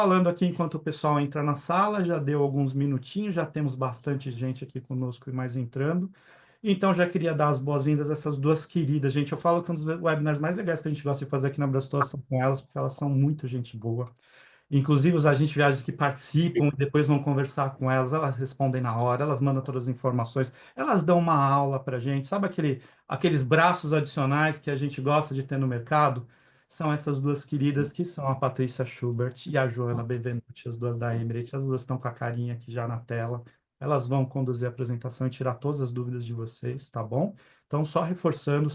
Falando aqui enquanto o pessoal entra na sala, já deu alguns minutinhos, já temos bastante gente aqui conosco e mais entrando. Então, já queria dar as boas-vindas a essas duas queridas, gente. Eu falo que é um dos webinars mais legais que a gente gosta de fazer aqui na Brastor são com elas, porque elas são muito gente boa. Inclusive, os agentes de viagens que participam e depois vão conversar com elas, elas respondem na hora, elas mandam todas as informações, elas dão uma aula para a gente. Sabe aqueles braços adicionais que a gente gosta de ter no mercado? São essas duas queridas que são a Patrícia Schubert e a Joana Benvenuti, as duas da Emirates. As duas estão com a carinha aqui já na tela. Elas vão conduzir a apresentação e tirar todas as dúvidas de vocês, tá bom? Então, só reforçando,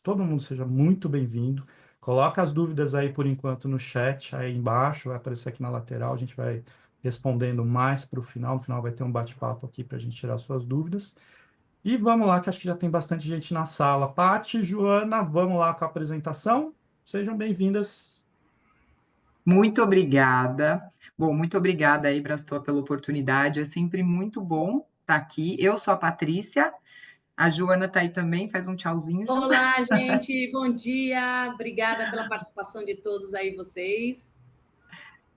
todo mundo seja muito bem-vindo. Coloca as dúvidas aí por enquanto no chat, aí embaixo, vai aparecer aqui na lateral, a gente vai respondendo mais para o final. No final vai ter um bate-papo aqui para a gente tirar suas dúvidas. E vamos lá, que acho que já tem bastante gente na sala. Pati, Joana, vamos lá com a apresentação. Sejam bem-vindas. Muito obrigada. Bom, muito obrigada aí, Brastor, pela oportunidade. É sempre muito bom estar aqui. Eu sou a Patrícia, a Joana está aí também, faz um tchauzinho, Ju. Olá, gente, bom dia. Obrigada pela participação de todos aí, vocês.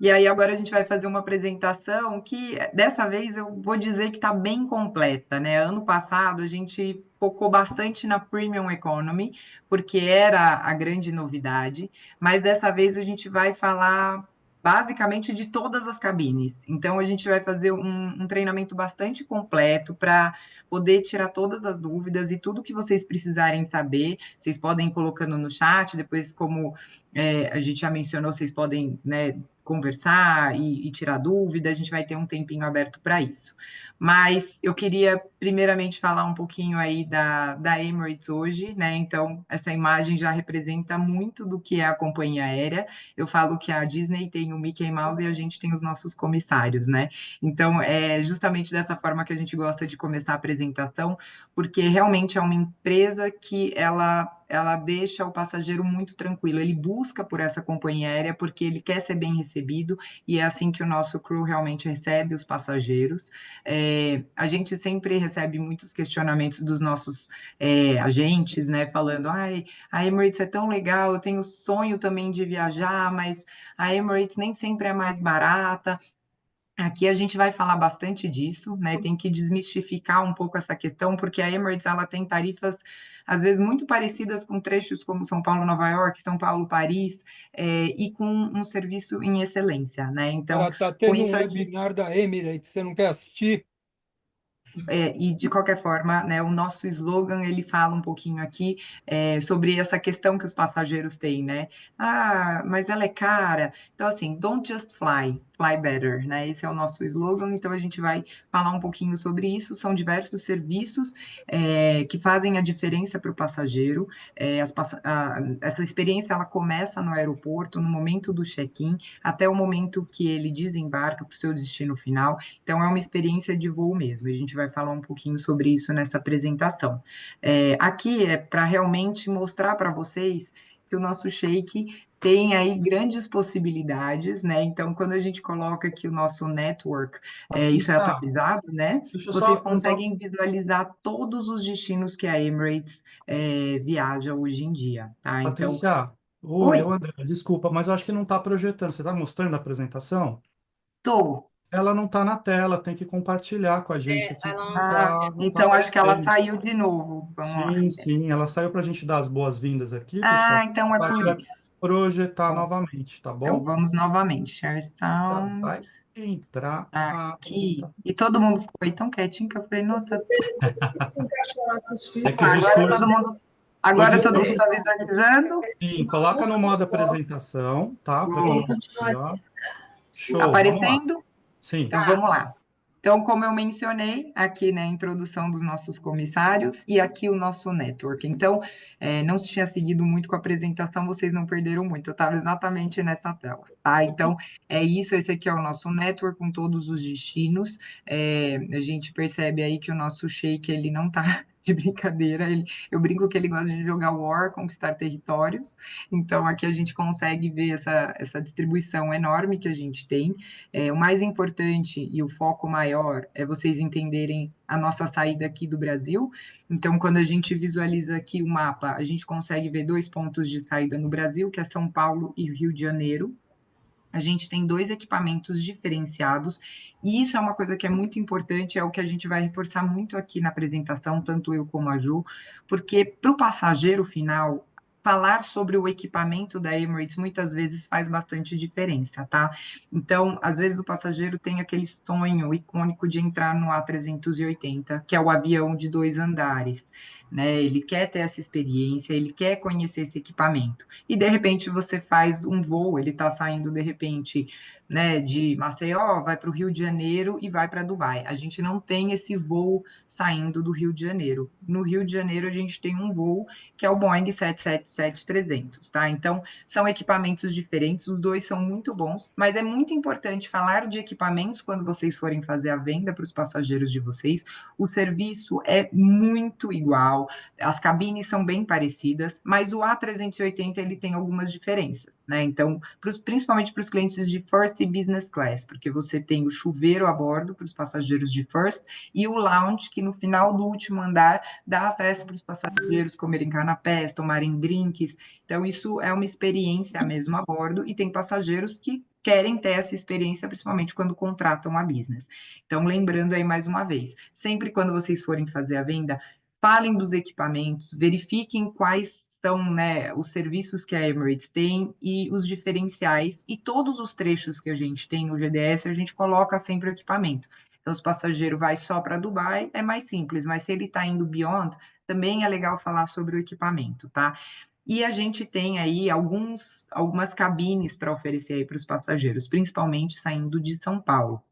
E aí agora a gente vai fazer uma apresentação que dessa vez eu vou dizer que está bem completa, né? Ano passado a gente focou bastante na Premium Economy, porque era a grande novidade, mas dessa vez a gente vai falar basicamente de todas as cabines. Então a gente vai fazer um treinamento bastante completo para poder tirar todas as dúvidas e tudo que vocês precisarem saber, vocês podem ir colocando no chat, depois como a gente já mencionou, vocês podem, né, conversar e tirar dúvida, a gente vai ter um tempinho aberto para isso. Mas eu queria, primeiramente, falar um pouquinho aí da Emirates hoje, né? Então, essa imagem já representa muito do que é a companhia aérea. Eu falo que a Disney tem o Mickey Mouse e a gente tem os nossos comissários, né? Então, é justamente dessa forma que a gente gosta de começar a apresentação, porque realmente é uma empresa que ela deixa o passageiro muito tranquilo, ele busca por essa companhia aérea porque ele quer ser bem recebido, e é assim que o nosso crew realmente recebe os passageiros. A gente sempre recebe muitos questionamentos dos nossos agentes, né, falando, ai, a Emirates é tão legal, eu tenho sonho também de viajar, mas a Emirates nem sempre é mais barata. Aqui a gente vai falar bastante disso, né? Tem que desmistificar um pouco essa questão, porque a Emirates ela tem tarifas às vezes muito parecidas com trechos como São Paulo, Nova York, São Paulo, Paris, e com um serviço em excelência, né? Então, Cara, tá com tendo um isso a gente webinar da Emirates, você não quer assistir? e de qualquer forma, né, o nosso slogan ele fala um pouquinho aqui sobre essa questão que os passageiros têm, né? Ah, mas ela é cara. Então, assim, don't just fly, fly better, né? Esse é o nosso slogan, então a gente vai falar um pouquinho sobre isso. São diversos serviços que fazem a diferença para o passageiro. Essa experiência ela começa no aeroporto, no momento do check-in, até o momento que ele desembarca para o seu destino final. Então, é uma experiência de voo mesmo. A gente vai falar um pouquinho sobre isso nessa apresentação. Aqui é para realmente mostrar para vocês que o nosso shake tem aí grandes possibilidades, né? Então, quando a gente coloca aqui o nosso network, isso é Patrícia, atualizado, né? deixa eu Vocês só. conseguem visualizar todos os destinos que a Emirates viaja hoje em dia, tá? Então, Patrícia, oi, oi, eu André, desculpa, mas eu acho que não está projetando. Você está mostrando a apresentação? tô. Ela não está na tela, tem que compartilhar com a gente aqui. Ela não tá. Não tá Então acho que ela aparecendo. saiu de novo. Vamos lá. Sim, sim, ela saiu para a gente dar as boas-vindas aqui, pessoal. Então é A por gente vai isso. projetar Bom, novamente, tá então bom? vamos novamente. Share Já sound. vai entrar a Aqui. apresentação. E todo mundo ficou aí tão quietinho que eu falei, nossa, É que o agora todo discurso, mundo. o Agora todo mundo discurso, está visualizando. sim, coloca no modo apresentação, tá? Para todo mundo aqui, ó. Show, vamos lá. Aparecendo? Sim, Então vamos lá. Então, como eu mencionei aqui na introdução dos nossos comissários e aqui o nosso network. Então, não se tinha seguido muito com a apresentação, vocês não perderam muito. Eu estava exatamente nessa tela, tá? Então, é isso. Esse aqui é o nosso network com todos os destinos. A gente percebe aí que o nosso shake ele não está de brincadeira. Eu brinco que ele gosta de jogar War, conquistar territórios. Então, aqui a gente consegue ver essa distribuição enorme que a gente tem. O mais importante e o foco maior é vocês entenderem a nossa saída aqui do Brasil. Então, quando a gente visualiza aqui o mapa, a gente consegue ver dois pontos de saída no Brasil, que é São Paulo e Rio de Janeiro. A gente tem 2 equipamentos diferenciados, e isso é uma coisa que é muito importante, é o que a gente vai reforçar muito aqui na apresentação, tanto eu como a Ju, porque para o passageiro final, falar sobre o equipamento da Emirates muitas vezes faz bastante diferença, tá? Então, às vezes o passageiro tem aquele sonho icônico de entrar no A380, que é o avião de 2 andares, né? Ele quer ter essa experiência, ele quer conhecer esse equipamento. E de repente você faz um voo, ele está saindo de repente, né, de Maceió, vai para o Rio de Janeiro e vai para Dubai. A gente não tem esse voo saindo do Rio de Janeiro. No Rio de Janeiro a gente tem um voo que é o Boeing 777-300, tá? Então são equipamentos diferentes, os dois são muito bons, mas é muito importante falar de equipamentos quando vocês forem fazer a venda para os passageiros de vocês. O serviço é muito igual, as cabines são bem parecidas, mas o A380 ele tem algumas diferenças, né? Então, principalmente para os clientes de First e Business Class, porque você tem o chuveiro a bordo para os passageiros de First e o lounge, que no final do último andar dá acesso para os passageiros comerem canapés, tomarem drinks. Então, isso é uma experiência mesmo a bordo, e tem passageiros que querem ter essa experiência, principalmente quando contratam a business. Então, lembrando aí mais uma vez, sempre quando vocês forem fazer a venda, falem dos equipamentos, verifiquem quais são, né, os serviços que a Emirates tem e os diferenciais, e todos os trechos que a gente tem no GDS, a gente coloca sempre o equipamento. Então, se o passageiro vai só para Dubai, é mais simples, mas se ele está indo beyond, também é legal falar sobre o equipamento, tá? E a gente tem aí algumas cabines para oferecer aí para os passageiros, principalmente saindo de São Paulo.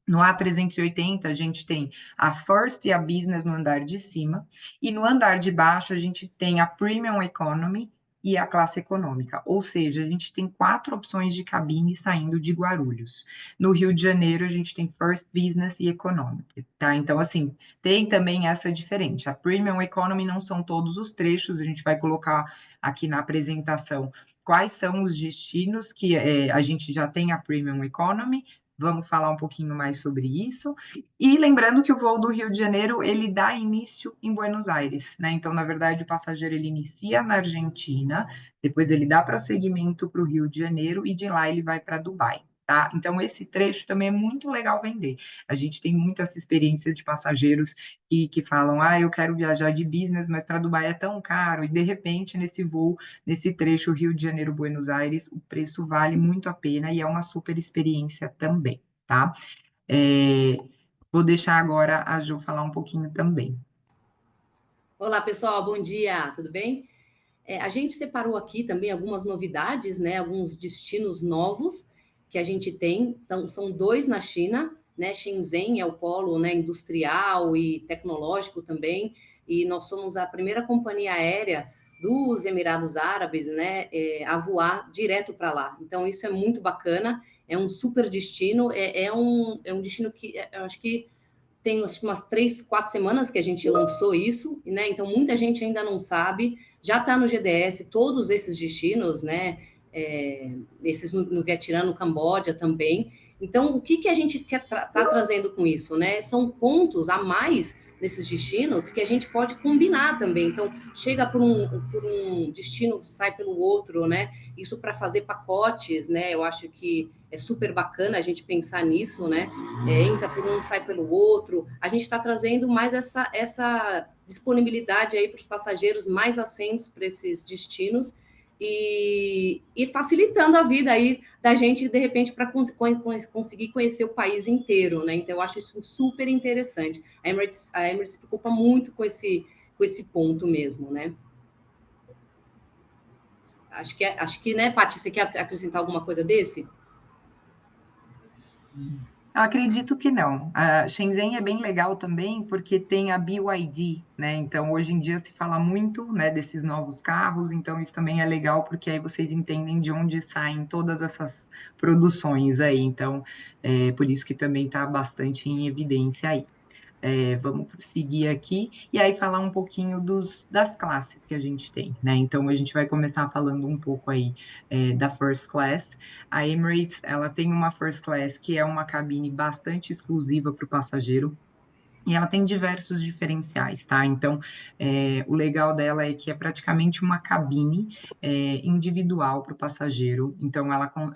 No A380, a gente tem a First e a Business no andar de cima, e no andar de baixo a gente tem a Premium Economy e a classe econômica, ou seja, a gente tem 4 opções de cabine saindo de Guarulhos. No Rio de Janeiro, a gente tem First, Business e Economic, tá? Então, assim, tem também essa diferente. A Premium Economy não são todos os trechos, a gente vai colocar aqui na apresentação quais são os destinos que a gente já tem a Premium Economy. Vamos falar um pouquinho mais sobre isso. E lembrando que o voo do Rio de Janeiro, ele dá início em Buenos Aires, né? Então, na verdade, o passageiro, ele inicia na Argentina, depois ele dá prosseguimento para o Rio de Janeiro, e de lá ele vai para Dubai, tá? Então, esse trecho também é muito legal vender. A gente tem muita essa experiência de passageiros que falam, eu quero viajar de business, mas para Dubai é tão caro, e de repente, nesse voo, nesse trecho Rio de Janeiro-Buenos Aires, o preço vale muito a pena e é uma super experiência também, tá? Vou deixar agora a Ju falar um pouquinho também. Olá, pessoal, bom dia, tudo bem? A gente separou aqui também algumas novidades, né? Alguns destinos novos que a gente tem. Então, são 2 na China, né? Shenzhen é o polo, né, industrial e tecnológico também, e nós somos a primeira companhia aérea dos Emirados Árabes, né, a voar direto para lá. Então, isso é muito bacana, é um super destino, é um destino que eu acho que tem umas 3, 4 semanas que a gente lançou isso, né? Então muita gente ainda não sabe. Já está no GDS todos esses destinos, né? Esses no Vietnã, no Camboja também. Então, o que a gente quer tá trazendo com isso, né? São pontos a mais nesses destinos que a gente pode combinar também. Então, chega por um destino, sai pelo outro, né? Isso para fazer pacotes, né? Eu acho que é super bacana a gente pensar nisso, né? Entra por um, sai pelo outro. A gente está trazendo mais essa disponibilidade aí para os passageiros, mais assentos para esses destinos, e facilitando a vida aí da gente, de repente, para conseguir conhecer o país inteiro, né? Então, eu acho isso super interessante. A Emirates se preocupa muito com esse ponto mesmo, né? Acho que, né, Paty, você quer acrescentar alguma coisa desse? Acredito que não. A Shenzhen é bem legal também porque tem a BYD, né? Então, hoje em dia se fala muito, né, desses novos carros, então isso também é legal porque aí vocês entendem de onde saem todas essas produções aí. Então, por isso que também está bastante em evidência aí. Vamos seguir aqui e aí falar um pouquinho das classes que a gente tem, né? Então a gente vai começar falando um pouco aí da First Class. A Emirates, ela tem uma First Class que é uma cabine bastante exclusiva para o passageiro. E ela tem diversos diferenciais, tá? Então, o legal dela é que é praticamente uma cabine individual para o passageiro. Então,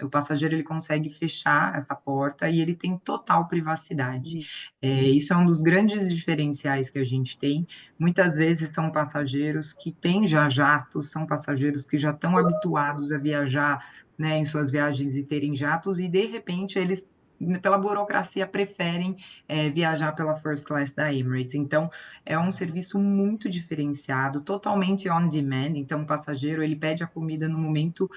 o passageiro ele consegue fechar essa porta e ele tem total privacidade. Isso é um dos grandes diferenciais que a gente tem. Muitas vezes são passageiros que têm já jatos, são passageiros que já estão habituados a viajar, né, em suas viagens e terem jatos, e de repente eles, pela burocracia, preferem viajar pela First Class da Emirates. Então, é um serviço muito diferenciado, totalmente on demand. Então, o passageiro, ele pede a comida no momento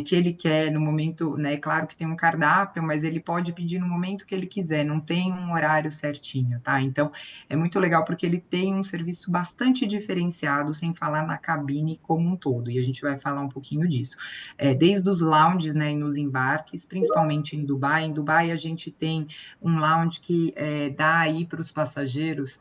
que ele quer, no momento, né? Claro que tem um cardápio, mas ele pode pedir no momento que ele quiser, não tem um horário certinho, tá? Então, é muito legal porque ele tem um serviço bastante diferenciado, sem falar na cabine como um todo, e a gente vai falar um pouquinho disso. Desde os lounges, né, e nos embarques, principalmente em Dubai. Em Dubai, a gente tem um lounge que dá aí para os passageiros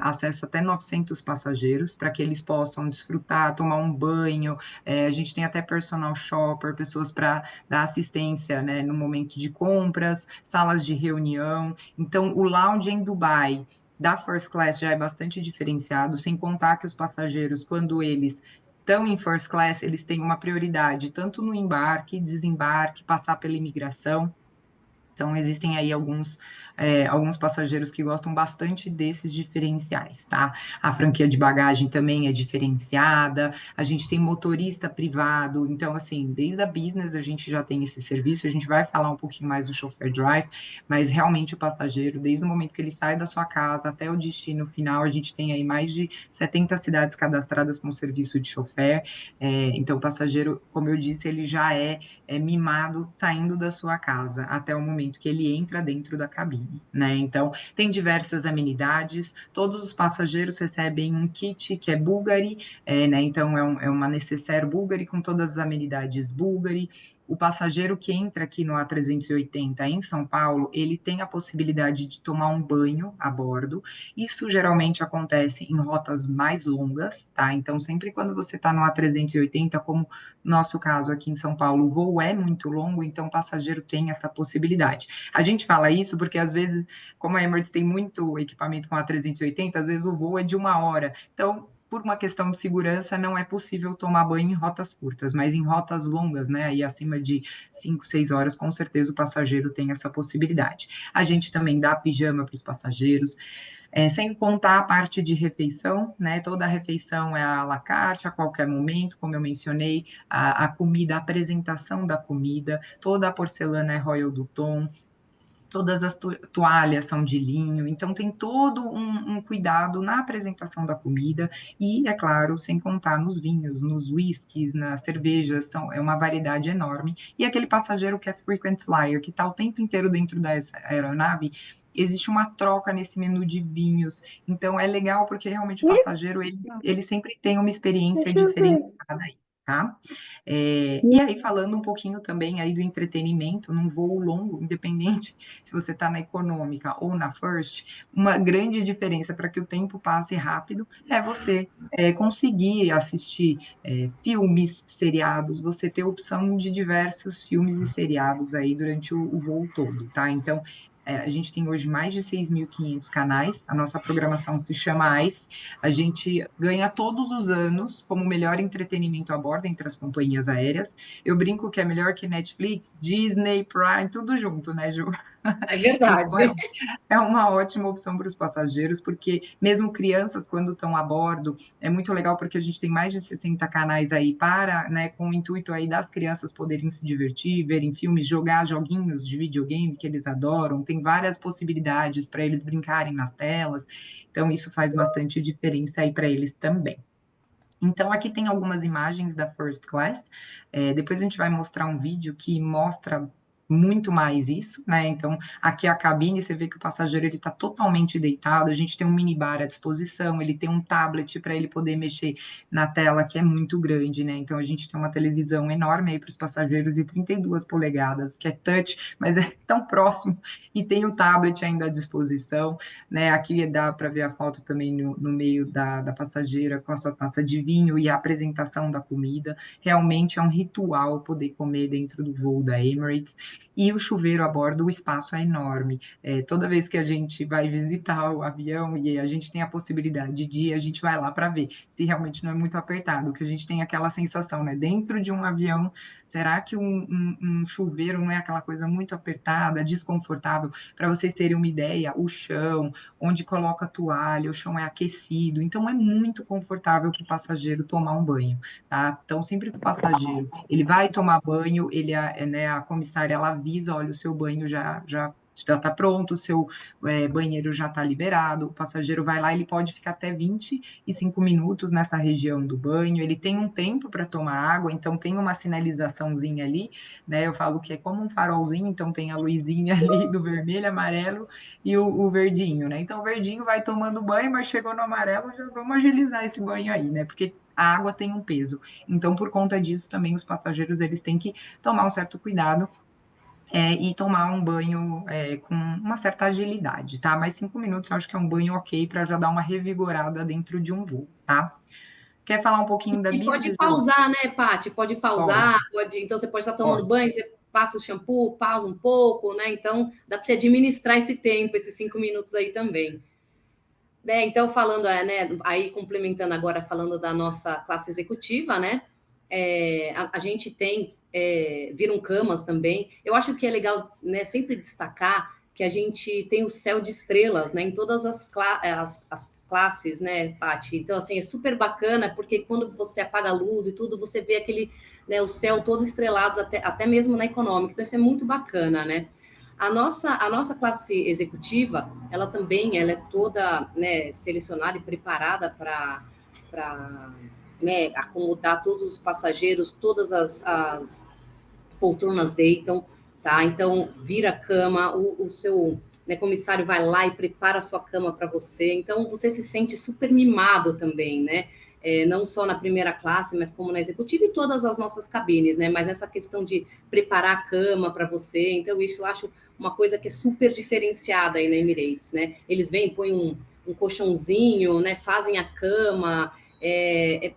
acesso até 900 passageiros, para que eles possam desfrutar, tomar um banho. A gente tem até personal shopper, pessoas para dar assistência, né, no momento de compras, salas de reunião. Então, o lounge em Dubai da First Class já é bastante diferenciado, sem contar que os passageiros, quando eles estão em First Class, eles têm uma prioridade, tanto no embarque, desembarque, passar pela imigração. Então, existem aí alguns passageiros que gostam bastante desses diferenciais, tá? A franquia de bagagem também é diferenciada, a gente tem motorista privado, então, assim, desde a business a gente já tem esse serviço, a gente vai falar um pouquinho mais do chauffeur drive, mas realmente o passageiro, desde o momento que ele sai da sua casa até o destino final, a gente tem aí mais de 70 cidades cadastradas com serviço de chauffeur. Então, o passageiro, como eu disse, ele já é mimado saindo da sua casa até o momento que ele entra dentro da cabine, né? Então, tem diversas amenidades, todos os passageiros recebem um kit que é Bulgari, né? Então, é uma necessaire Bulgari com todas as amenidades Bulgari. O passageiro que entra aqui no A380 em São Paulo, ele tem a possibilidade de tomar um banho a bordo. Isso geralmente acontece em rotas mais longas, tá? Então, sempre quando você está no A380, como nosso caso aqui em São Paulo, o voo é muito longo, então o passageiro tem essa possibilidade. A gente fala isso porque, às vezes, como a Emirates tem muito equipamento com A380, às vezes o voo é de 1 hora. Então, por uma questão de segurança, não é possível tomar banho em rotas curtas, mas em rotas longas, né, aí acima de 5, 6 horas, com certeza o passageiro tem essa possibilidade. A gente também dá pijama para os passageiros, sem contar a parte de refeição, né? Toda a refeição é à la carte, a qualquer momento, como eu mencionei, a comida, a apresentação da comida, toda a porcelana é Royal Doulton, todas as toalhas são de linho, então tem todo um cuidado na apresentação da comida e, é claro, sem contar nos vinhos, nos whiskies, nas cervejas, é uma variedade enorme. E aquele passageiro que é frequent flyer, que está o tempo inteiro dentro da aeronave, existe uma troca nesse menu de vinhos, então é legal porque realmente o passageiro, ele sempre tem uma experiência diferenciada aí, tá? E aí, falando um pouquinho também aí do entretenimento, num voo longo, independente se você está na econômica ou na first, uma grande diferença para que o tempo passe rápido é você conseguir assistir filmes, seriados, você ter opção de diversos filmes e seriados aí durante o voo todo, tá? Então, a gente tem hoje mais de 6.500 canais, a nossa programação se chama ICE, a gente ganha todos os anos como melhor entretenimento a bordo entre as companhias aéreas. Eu brinco que é melhor que Netflix, Disney, Prime, tudo junto, né, Ju? É verdade. Então, é uma ótima opção para os passageiros, porque mesmo crianças, quando estão a bordo, é muito legal porque a gente tem mais de 60 canais aí para, né, com o intuito aí das crianças poderem se divertir, verem filmes, jogar joguinhos de videogame que eles adoram, tem várias possibilidades para eles brincarem nas telas, então isso faz bastante diferença aí para eles também. Então, aqui tem algumas imagens da First Class, depois a gente vai mostrar um vídeo que mostra muito mais isso, né? Então, aqui a cabine, você vê que o passageiro ele está totalmente deitado, a gente tem um minibar à disposição, ele tem um tablet para ele poder mexer na tela, que é muito grande, né? Então, a gente tem uma televisão enorme aí para os passageiros de 32 polegadas, que é touch, mas é tão próximo, e tem o tablet ainda à disposição, né? Aqui dá para ver a foto também no meio da passageira com a sua taça de vinho e a apresentação da comida. Realmente é um ritual poder comer dentro do voo da Emirates. E o chuveiro a bordo, o espaço é enorme. Toda vez que a gente vai visitar o avião e a gente tem a possibilidade de ir, a gente vai lá para ver se realmente não é muito apertado, que a gente tem aquela sensação, né? Dentro de um avião, será que um chuveiro não é aquela coisa muito apertada, desconfortável? Para vocês terem uma ideia, o chão, onde coloca a toalha, o chão é aquecido, então é muito confortável para o passageiro tomar um banho, tá? Então, sempre que o passageiro ele vai tomar banho, né, a comissária ela avisa, olha, o seu banho já está pronto, o seu banheiro já está liberado, o passageiro vai lá, ele pode ficar até 25 minutos nessa região do banho, ele tem um tempo para tomar água, então tem uma sinalizaçãozinha ali, né? Eu falo que é como um farolzinho, então tem a luzinha ali do vermelho, amarelo e o verdinho, né? Então o verdinho vai tomando banho, mas chegou no amarelo, já vamos agilizar esse banho aí, né? Porque a água tem um peso. Então, por conta disso, também os passageiros eles têm que tomar um certo cuidado e tomar um banho com uma certa agilidade, tá? Mas 5 minutos eu acho que é um banho ok para já dar uma revigorada dentro de um voo, tá? Quer falar um pouquinho da E pode business, Ju? pausar, né, Paty? Pode pausar, Pode, então você pode estar tomando pode. banho, você passa o shampoo, pausa um pouco, né? Então dá para você administrar esse tempo, esses 5 minutos aí também. Né? Então, falando, né, aí complementando agora, falando da nossa classe executiva, né? A gente tem viram camas também. Eu acho que é legal, né, sempre destacar que a gente tem o céu de estrelas, né, em todas as classes, né, Paty? Então, assim, é super bacana, porque quando você apaga a luz e tudo, você vê aquele, né, o céu todo estrelado, até mesmo na econômica. Então, isso é muito bacana, né? A nossa classe executiva, ela é toda, né, selecionada e preparada para né, acomodar todos os passageiros, todas as poltronas deitam, tá? Então, vira a cama, o seu, né, comissário vai lá e prepara a sua cama para você. Então, você se sente super mimado também, né? Não só na primeira classe, mas como na executiva e todas as nossas cabines, né? Mas nessa questão de preparar a cama para você. Então, isso eu acho uma coisa que é super diferenciada aí na Emirates, né? Eles vêm, põem um colchãozinho, né? Fazem a cama. É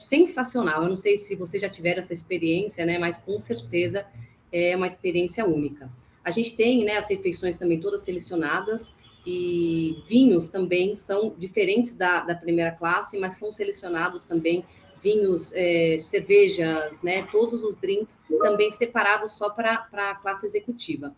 sensacional. Eu não sei se você já tiver essa experiência, né? Mas com certeza é uma experiência única. A gente tem, né, as refeições também todas selecionadas e vinhos também são diferentes da primeira classe, mas são selecionados também vinhos, cervejas, né? Todos os drinks também separados só para a classe executiva.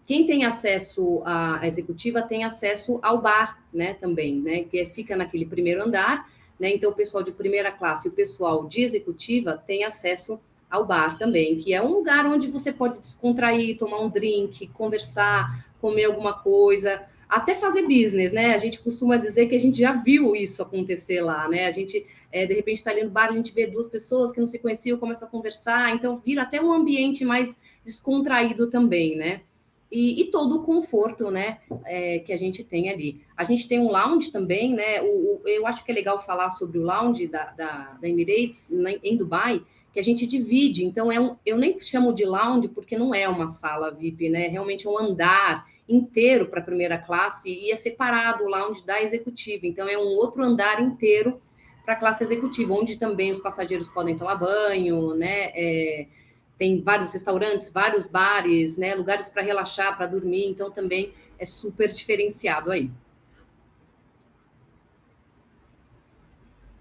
Quem tem acesso à executiva tem acesso ao bar, né, também, né, que fica naquele primeiro andar, né, então o pessoal de primeira classe e o pessoal de executiva tem acesso ao bar também, que é um lugar onde você pode descontrair, tomar um drink, conversar, comer alguma coisa, até fazer business, né? A gente costuma dizer que a gente já viu isso acontecer lá, né? A gente, de repente, está ali no bar, a gente vê duas pessoas que não se conheciam, começa a conversar, então vira até um ambiente mais descontraído também, né? E todo o conforto, né, que a gente tem ali. A gente tem um lounge também, né? Eu acho que é legal falar sobre o lounge da Emirates em Dubai, que a gente divide. Então, eu nem chamo de lounge porque não é uma sala VIP, né? Realmente é um andar inteiro para a primeira classe e é separado o lounge da executiva. Então, é um outro andar inteiro para a classe executiva, onde também os passageiros podem tomar banho, né? Tem vários restaurantes, vários bares, né? Lugares para relaxar, para dormir, então também é super diferenciado aí.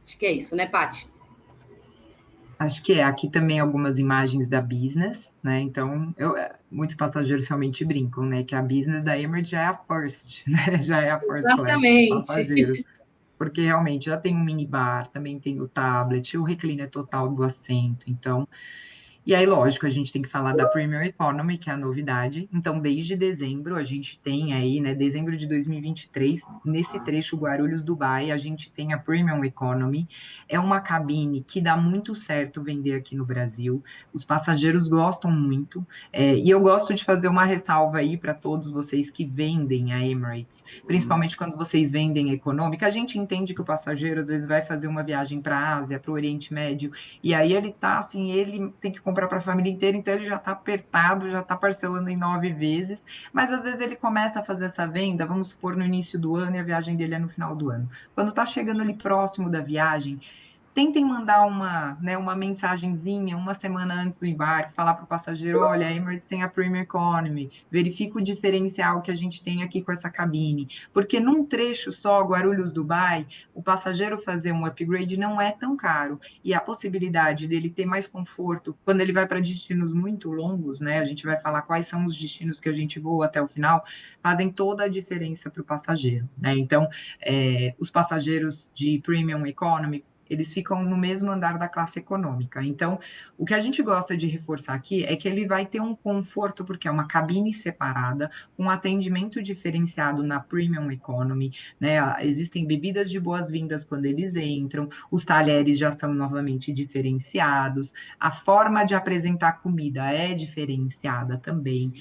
Acho que é isso, né, Paty? Acho que aqui também algumas imagens da business, né? Então, muitos passageiros realmente brincam, né? Que a business da Emirates já é a first, né? Já é a first class dos Exatamente. passageiros. Porque realmente já tem um minibar, também tem o tablet, o recliner total do assento. Então, e aí, lógico, a gente tem que falar da Premium Economy, que é a novidade. Então, desde dezembro, a gente tem aí, né, dezembro de 2023, nesse trecho Guarulhos-Dubai, a gente tem a Premium Economy. É uma cabine que dá muito certo vender aqui no Brasil. Os passageiros gostam muito. E eu gosto de fazer uma ressalva aí para todos vocês que vendem a Emirates, principalmente quando vocês vendem econômica. A gente entende que o passageiro, às vezes, vai fazer uma viagem para a Ásia, para o Oriente Médio, e aí ele tá assim, ele tem que comprar para a família inteira, então ele já está apertado, já está parcelando em 9 vezes, mas às vezes ele começa a fazer essa venda, vamos supor, no início do ano e a viagem dele é no final do ano. Quando está chegando ali próximo da viagem, tentem mandar uma mensagenzinha uma semana antes do embarque, falar para o passageiro, olha, a Emirates tem a Premium Economy, verifica o diferencial que a gente tem aqui com essa cabine, porque num trecho só, Guarulhos-Dubai, o passageiro fazer um upgrade não é tão caro, e a possibilidade dele ter mais conforto, quando ele vai para destinos muito longos, né, a gente vai falar quais são os destinos que a gente voa até o final, fazem toda a diferença para o passageiro, né, então, os passageiros de Premium Economy, eles ficam no mesmo andar da classe econômica. Então, o que a gente gosta de reforçar aqui é que ele vai ter um conforto, porque é uma cabine separada, um atendimento diferenciado na Premium Economy, né? Existem bebidas de boas-vindas quando eles entram, os talheres já são novamente diferenciados, a forma de apresentar comida é diferenciada também.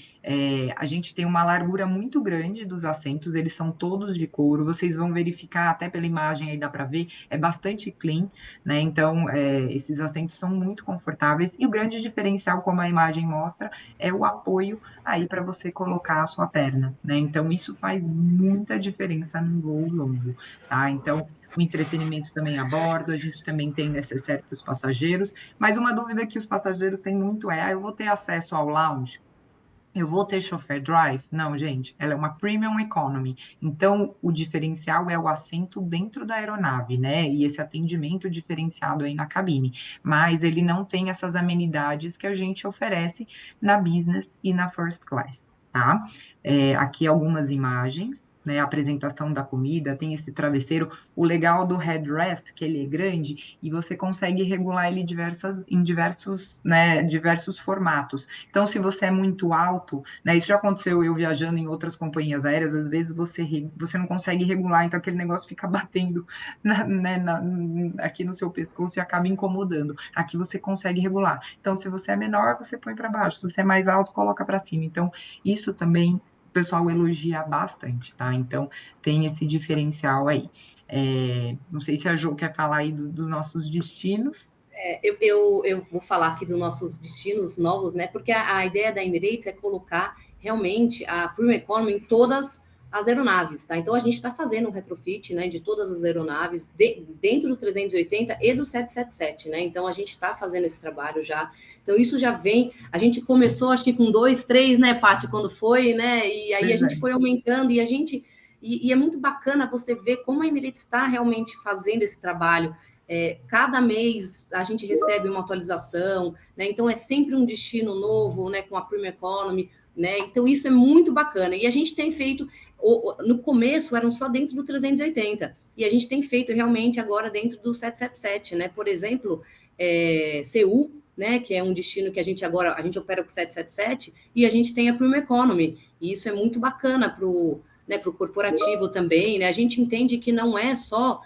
A gente tem uma largura muito grande dos assentos, eles são todos de couro, vocês vão verificar, até pela imagem aí dá para ver, é bastante clean, né? Então, esses assentos são muito confortáveis e o grande diferencial, como a imagem mostra, é o apoio aí para você colocar a sua perna, né? Então, isso faz muita diferença num voo longo, tá? Então, o entretenimento também a bordo, a gente também tem necessário para os passageiros, mas uma dúvida que os passageiros têm muito é, eu vou ter acesso ao lounge? Eu vou ter chauffeur drive? Não, gente, ela é uma premium economy. Então, o diferencial é o assento dentro da aeronave, né? E esse atendimento diferenciado aí na cabine. Mas ele não tem essas amenidades que a gente oferece na business e na first class, tá? Aqui algumas imagens. Né, a apresentação da comida, tem esse travesseiro, o legal do headrest, que ele é grande, e você consegue regular ele em diversos formatos. Então, se você é muito alto, né, isso já aconteceu eu viajando em outras companhias aéreas, às vezes você não consegue regular, então aquele negócio fica batendo aqui no seu pescoço e acaba incomodando. Aqui você consegue regular. Então, se você é menor, você põe para baixo. Se você é mais alto, coloca para cima. Então, isso também o pessoal elogia bastante, tá? Então, tem esse diferencial aí. Não sei se a Jo quer falar aí dos nossos destinos. Eu vou falar aqui dos nossos destinos novos, né? Porque a ideia da Emirates é colocar realmente a Premium Economy em todas as aeronaves, tá? Então a gente está fazendo um retrofit, né, de todas as aeronaves dentro do 380 e do 777, né? Então a gente está fazendo esse trabalho já. Então isso já vem. A gente começou, acho que com 2, 3, né, Paty, quando foi, né? E aí a gente foi aumentando e é muito bacana você ver como a Emirates está realmente fazendo esse trabalho. Cada mês a gente recebe uma atualização, né? Então é sempre um destino novo, né? Com a Premium Economy, né? Então isso é muito bacana. E a gente tem feito, no começo eram só dentro do 380, e a gente tem feito realmente agora dentro do 777, né? Por exemplo, Seul, né? Que é um destino que a gente opera com 777 e a gente tem a Premium Economy. E isso é muito bacana para o corporativo também, né? A gente entende que não é só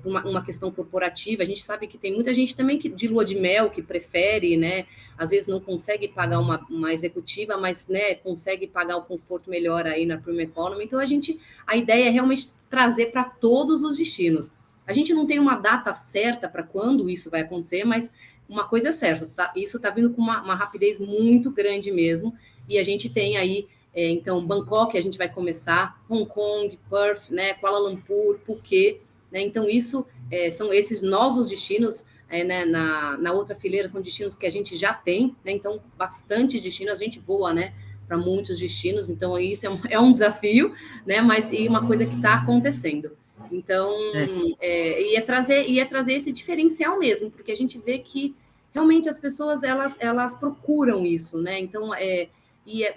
uma questão corporativa, a gente sabe que tem muita gente também de lua de mel que prefere, né, às vezes não consegue pagar uma executiva, mas, né, consegue pagar o conforto melhor aí na Premium Economy, então a ideia é realmente trazer para todos os destinos. A gente não tem uma data certa para quando isso vai acontecer, mas uma coisa é certa, tá? Isso está vindo com uma rapidez muito grande mesmo, e a gente tem aí então, Bangkok, a gente vai começar, Hong Kong, Perth, né, Kuala Lumpur, Phuket, né? Então, isso são esses novos destinos, né? Na outra fileira são destinos que a gente já tem, né? Então, bastante destinos, a gente voa, né, para muitos destinos, então isso é um desafio, né? Mas uma coisa que está acontecendo. Então, ia trazer esse diferencial mesmo, porque a gente vê que realmente as pessoas elas procuram isso, né? Então, é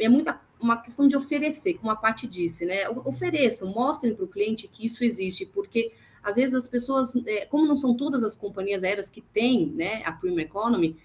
muito uma questão de oferecer, como a Paty disse, né? Ofereçam, mostrem para o cliente que isso existe, porque às vezes as pessoas, como não são todas as companhias aéreas que têm, né, a Premium Economy,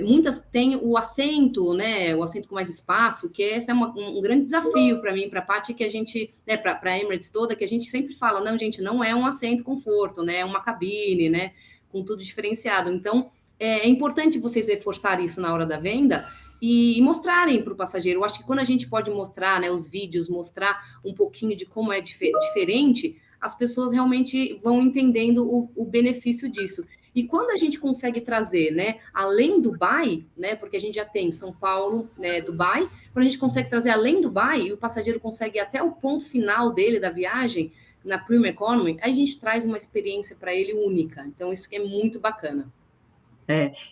muitas têm o assento, né, o assento com mais espaço, que esse é um grande desafio para mim, para a Paty, que a gente, né, para a Emirates toda, que a gente sempre fala, não, gente, não é um assento conforto, né, é uma cabine, né, com tudo diferenciado. Então, é importante vocês reforçarem isso na hora da venda e mostrarem para o passageiro. Eu acho que quando a gente pode mostrar, né, os vídeos, mostrar um pouquinho de como é diferente, as pessoas realmente vão entendendo o benefício disso. E quando a gente consegue trazer, né, além Dubai, né, porque a gente já tem São Paulo, né, Dubai, quando a gente consegue trazer além Dubai e o passageiro consegue ir até o ponto final dele da viagem, na Premium Economy, aí a gente traz uma experiência para ele única. Então, isso que é muito bacana.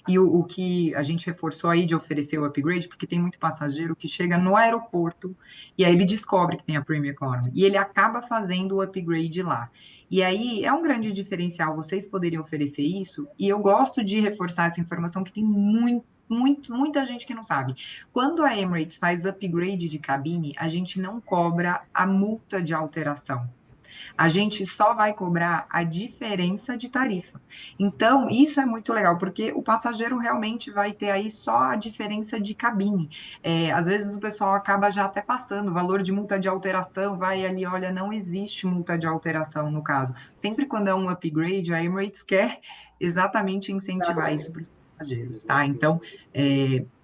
E o que a gente reforçou aí de oferecer o upgrade, porque tem muito passageiro que chega no aeroporto e aí ele descobre que tem a Premium Economy e ele acaba fazendo o upgrade lá. E aí é um grande diferencial, vocês poderiam oferecer isso, e eu gosto de reforçar essa informação que tem muita gente que não sabe. Quando a Emirates faz upgrade de cabine, a gente não cobra a multa de alteração. A gente só vai cobrar a diferença de tarifa. Então, isso é muito legal, porque o passageiro realmente vai ter aí só a diferença de cabine. Às vezes o pessoal acaba já até passando, valor de multa de alteração, vai ali, olha, não existe multa de alteração no caso. Sempre quando é um upgrade, a Emirates quer exatamente incentivar isso para os passageiros, tá? Então,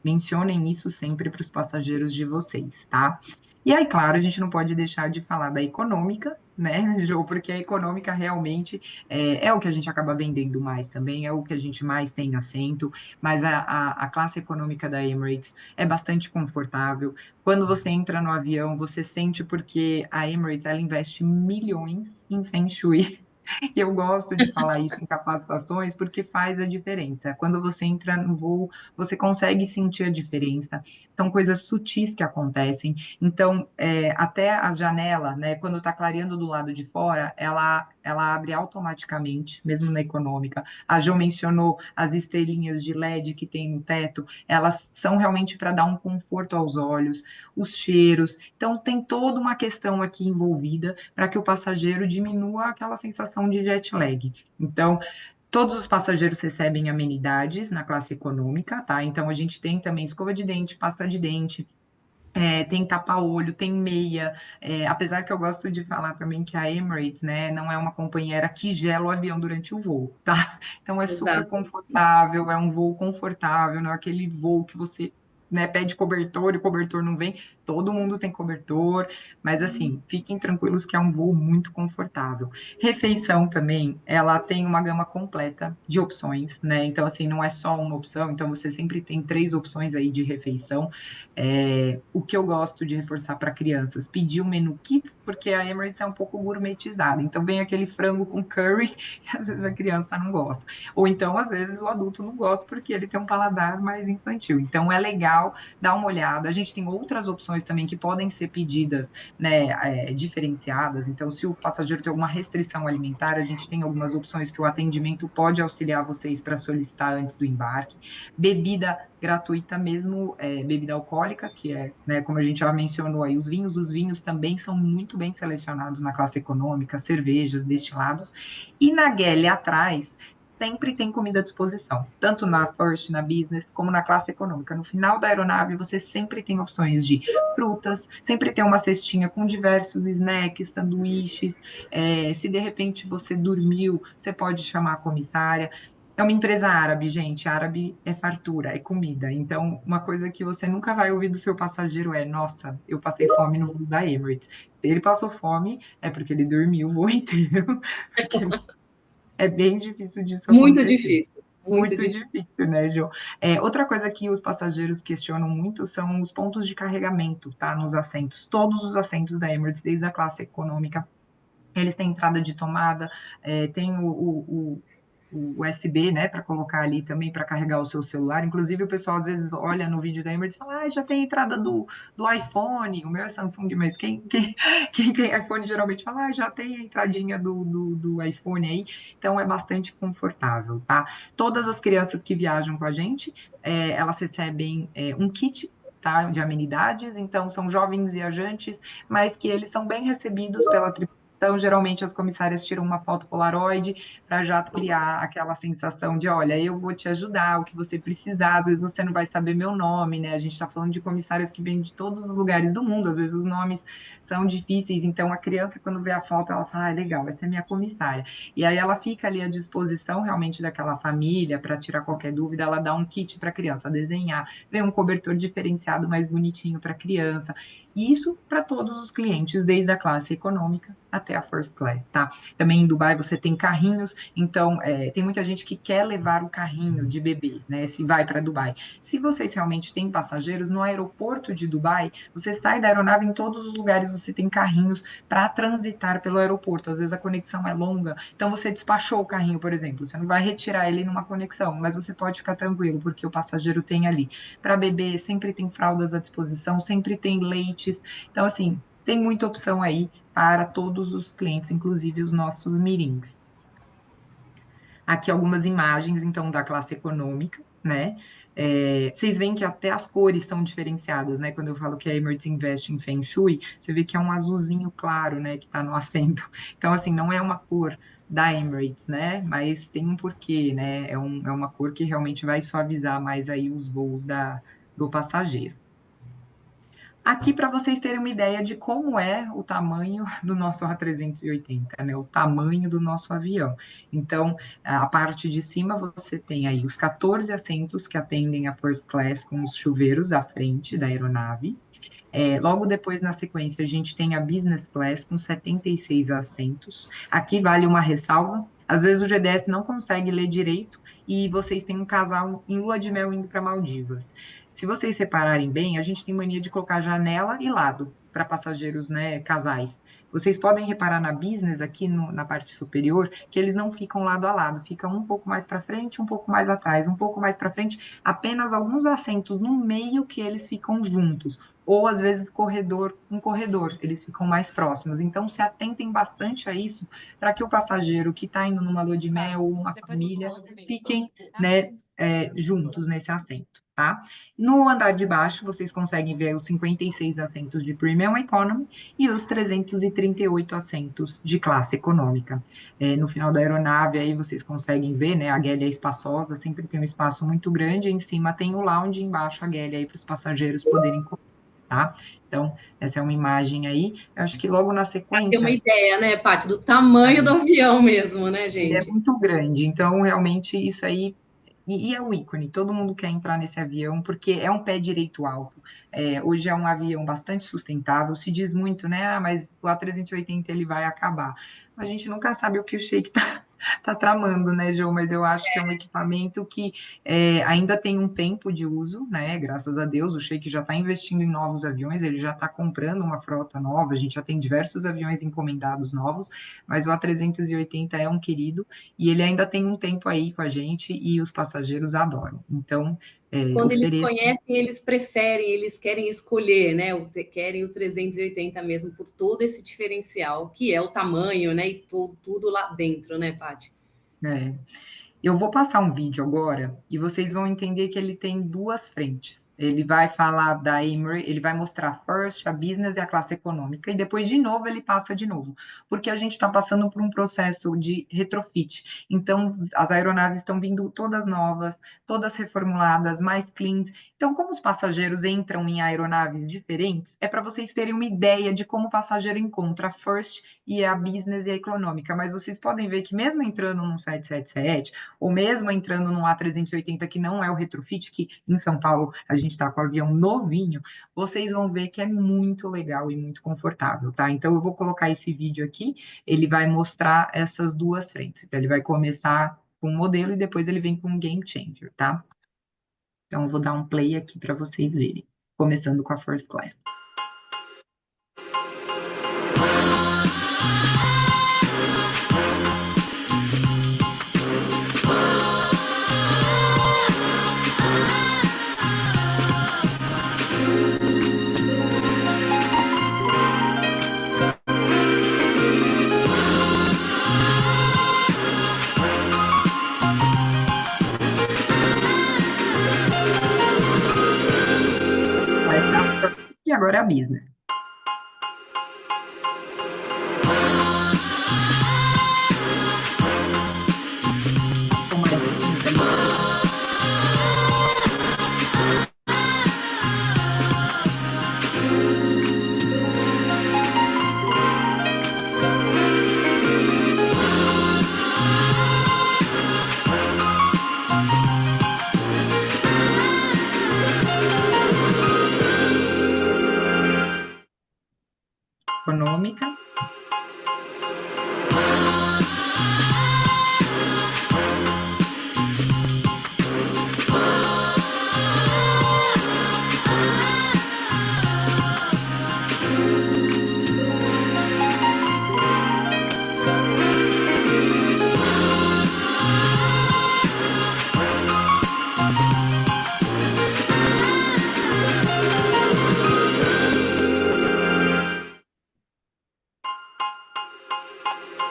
mencionem isso sempre para os passageiros de vocês, tá? E aí, claro, a gente não pode deixar de falar da econômica, né, Jô? Porque a econômica realmente é o que a gente acaba vendendo mais também, é o que a gente mais tem assento, mas a classe econômica da Emirates é bastante confortável. Quando você entra no avião, você sente porque a Emirates, ela investe milhões em Feng Shui. E eu gosto de falar isso em capacitações porque faz a diferença. Quando você entra no voo, você consegue sentir a diferença. São coisas sutis que acontecem. Então, até a janela, né, quando está clareando do lado de fora, ela abre automaticamente, mesmo na econômica. A Jo mencionou as estrelinhas de LED que tem no teto, elas são realmente para dar um conforto aos olhos, os cheiros. Então, tem toda uma questão aqui envolvida para que o passageiro diminua aquela sensação de jet lag. Então, todos os passageiros recebem amenidades na classe econômica, tá? Então, a gente tem também escova de dente, pasta de dente, tem tapa-olho, tem meia, apesar que eu gosto de falar também que a Emirates, né, não é uma companheira que gela o avião durante o voo, tá? Então é super Exato. confortável, é um voo confortável, não é aquele voo que você, né, pede cobertor e o cobertor não vem, todo mundo tem cobertor, mas assim, fiquem tranquilos que é um voo muito confortável. Refeição também, ela tem uma gama completa de opções, né? Então, assim, não é só uma opção, então você sempre tem 3 opções aí de refeição. O que eu gosto de reforçar para crianças, pedir o menu Kids, porque a Emirates é um pouco gourmetizada, então vem aquele frango com curry, e às vezes a criança não gosta. Ou então, às vezes, o adulto não gosta porque ele tem um paladar mais infantil. Então, é legal dar uma olhada. A gente tem outras opções também que podem ser pedidas, né, diferenciadas. Então, se o passageiro tem alguma restrição alimentar, a gente tem algumas opções que o atendimento pode auxiliar vocês para solicitar antes do embarque. Bebida gratuita mesmo, bebida alcoólica, que né, como a gente já mencionou aí, os vinhos também são muito bem selecionados na classe econômica, cervejas, destilados, e na galley atrás, sempre tem comida à disposição, tanto na First, na Business, como na classe econômica. No final da aeronave, você sempre tem opções de frutas, sempre tem uma cestinha com diversos snacks, sanduíches, se de repente você dormiu, você pode chamar a comissária. É uma empresa árabe, gente. Árabe é fartura, é comida. Então, uma coisa que você nunca vai ouvir do seu passageiro é: nossa, eu passei fome no voo da Emirates. Se ele passou fome, é porque ele dormiu o voo inteiro. Porque é bem difícil disso Muito acontecer. difícil. Muito Muito difícil. difícil, né, Jo? Outra coisa que os passageiros questionam muito são os pontos de carregamento, tá? Nos assentos. Todos os assentos da Emirates, desde a classe econômica, eles têm entrada de tomada, tem o USB, né, para colocar ali também para carregar o seu celular. Inclusive, o pessoal às vezes olha no vídeo da Emirates e fala: ah, já tem entrada do iPhone. O meu é Samsung, mas quem tem iPhone geralmente fala: ah, já tem a entradinha do iPhone aí. Então, é bastante confortável, tá? Todas as crianças que viajam com a gente, elas recebem um kit, tá, de amenidades. Então, são jovens viajantes, mas que eles são bem recebidos pela tripulação. Então, geralmente, as comissárias tiram uma foto Polaroid para já criar aquela sensação de: olha, eu vou te ajudar, o que você precisar. Às vezes você não vai saber meu nome, né? A gente está falando de comissárias que vêm de todos os lugares do mundo, às vezes os nomes são difíceis. Então, a criança, quando vê a foto, ela fala: ah, legal, essa é minha comissária. E aí ela fica ali à disposição realmente daquela família para tirar qualquer dúvida. Ela dá um kit para a criança desenhar, vem um cobertor diferenciado mais bonitinho para a criança. E isso para todos os clientes, desde a classe econômica até a first class, tá? Também em Dubai você tem carrinhos, então tem muita gente que quer levar o carrinho de bebê, né? Se vai para Dubai. Se vocês realmente têm passageiros, no aeroporto de Dubai, você sai da aeronave, em todos os lugares você tem carrinhos para transitar pelo aeroporto. Às vezes a conexão é longa, então você despachou o carrinho, por exemplo, você não vai retirar ele numa conexão, mas você pode ficar tranquilo, porque o passageiro tem ali. Para bebê, sempre tem fraldas à disposição, sempre tem leites. Então, assim, tem muita opção aí para todos os clientes, inclusive os nossos mirins. Aqui algumas imagens, então, da classe econômica, né? Vocês veem que até as cores são diferenciadas, né? Quando eu falo que a Emirates investe em Feng Shui, você vê que é um azulzinho claro, né? Que está no assento. Então, assim, não é uma cor da Emirates, né? Mas tem um porquê, né? É uma cor que realmente vai suavizar mais aí os voos do passageiro. Aqui para vocês terem uma ideia de como é o tamanho do nosso A380, né? O tamanho do nosso avião. Então, a parte de cima você tem aí os 14 assentos que atendem a first class com os chuveiros à frente da aeronave. Logo depois, na sequência, a gente tem a business class com 76 assentos. Aqui vale uma ressalva. Às vezes o GDS não consegue ler direito e vocês têm um casal em lua de mel indo para Maldivas. Se vocês separarem bem, a gente tem mania de colocar janela e lado para passageiros, né, casais. Vocês podem reparar na business aqui na parte superior que eles não ficam lado a lado, ficam um pouco mais para frente, um pouco mais atrás, um pouco mais para frente, apenas alguns assentos no meio que eles ficam juntos, ou às vezes corredor com corredor, eles ficam mais próximos. Então se atentem bastante a isso para que o passageiro que está indo numa lua de mel ou uma família fiquem, né, juntos nesse assento, tá? No andar de baixo, vocês conseguem ver os 56 assentos de Premium Economy e os 338 assentos de classe econômica. No final da aeronave, aí vocês conseguem ver, né, a galley é espaçosa, sempre tem um espaço muito grande, em cima tem o lounge, embaixo a galley aí para os passageiros poderem comer, tá? Então, essa é uma imagem aí. Eu acho que logo na sequência... Tem uma ideia, né, Paty, do tamanho do avião mesmo, né, gente? Ele é muito grande, então realmente isso aí... E é um ícone, todo mundo quer entrar nesse avião, porque é um pé direito alto. Hoje é um avião bastante sustentável, se diz muito, né? Ah, mas o A380 ele vai acabar. A gente nunca sabe o que o Sheik tá tramando, né, Jo? Mas eu acho que é um equipamento que ainda tem um tempo de uso, né? Graças a Deus, o Sheik já está investindo em novos aviões, ele já está comprando uma frota nova, a gente já tem diversos aviões encomendados novos, mas o A380 é um querido e ele ainda tem um tempo aí com a gente e os passageiros adoram. Então, quando eles conhecem, eles preferem, eles querem escolher, né? Querem o 380 mesmo, por todo esse diferencial, que é o tamanho, né? E tudo lá dentro, né, Paty? Eu vou passar um vídeo agora e vocês vão entender que ele tem duas frentes. Ele vai falar da Emirates, ele vai mostrar a First, a Business e a classe econômica, e depois de novo ele passa de novo, porque a gente está passando por um processo de retrofit. Então, as aeronaves estão vindo todas novas, todas reformuladas, mais cleans. Então, como os passageiros entram em aeronaves diferentes, é para vocês terem uma ideia de como o passageiro encontra a First e a Business e a econômica. Mas vocês podem ver que mesmo entrando num 777, ou mesmo entrando num A380, que não é o retrofit, que em São Paulo a gente está com o avião novinho, vocês vão ver que é muito legal e muito confortável, tá? Então, eu vou colocar esse vídeo aqui, ele vai mostrar essas duas frentes. Então, ele vai começar com um modelo e depois ele vem com um Game Changer, tá? Então, eu vou dar um play aqui para vocês verem, começando com a First Class. E agora é a business. econômica.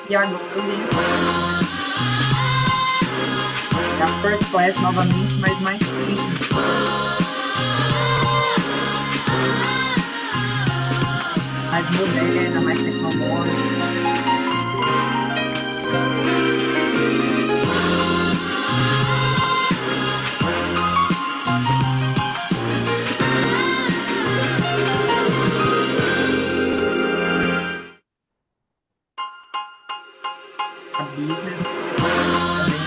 E agora eu entro a First Class novamente, mas mais simples. Mais moderna, mais tecnológica. A business também.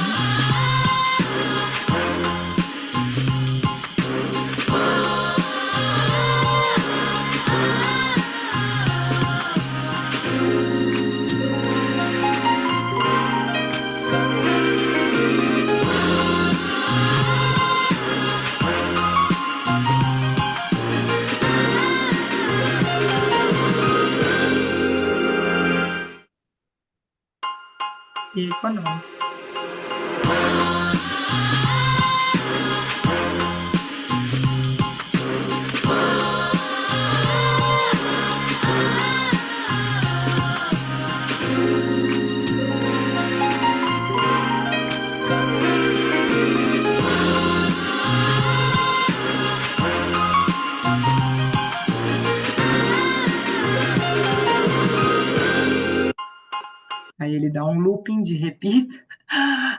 E econômica. Aí ele dá um looping de repita.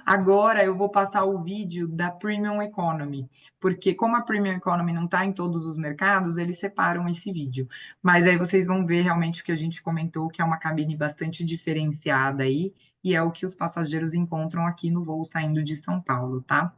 Agora eu vou passar o vídeo da Premium Economy, porque como a Premium Economy não está em todos os mercados, eles separam esse vídeo. Mas aí vocês vão ver realmente o que a gente comentou, que é uma cabine bastante diferenciada aí, e é o que os passageiros encontram aqui no voo saindo de São Paulo, tá?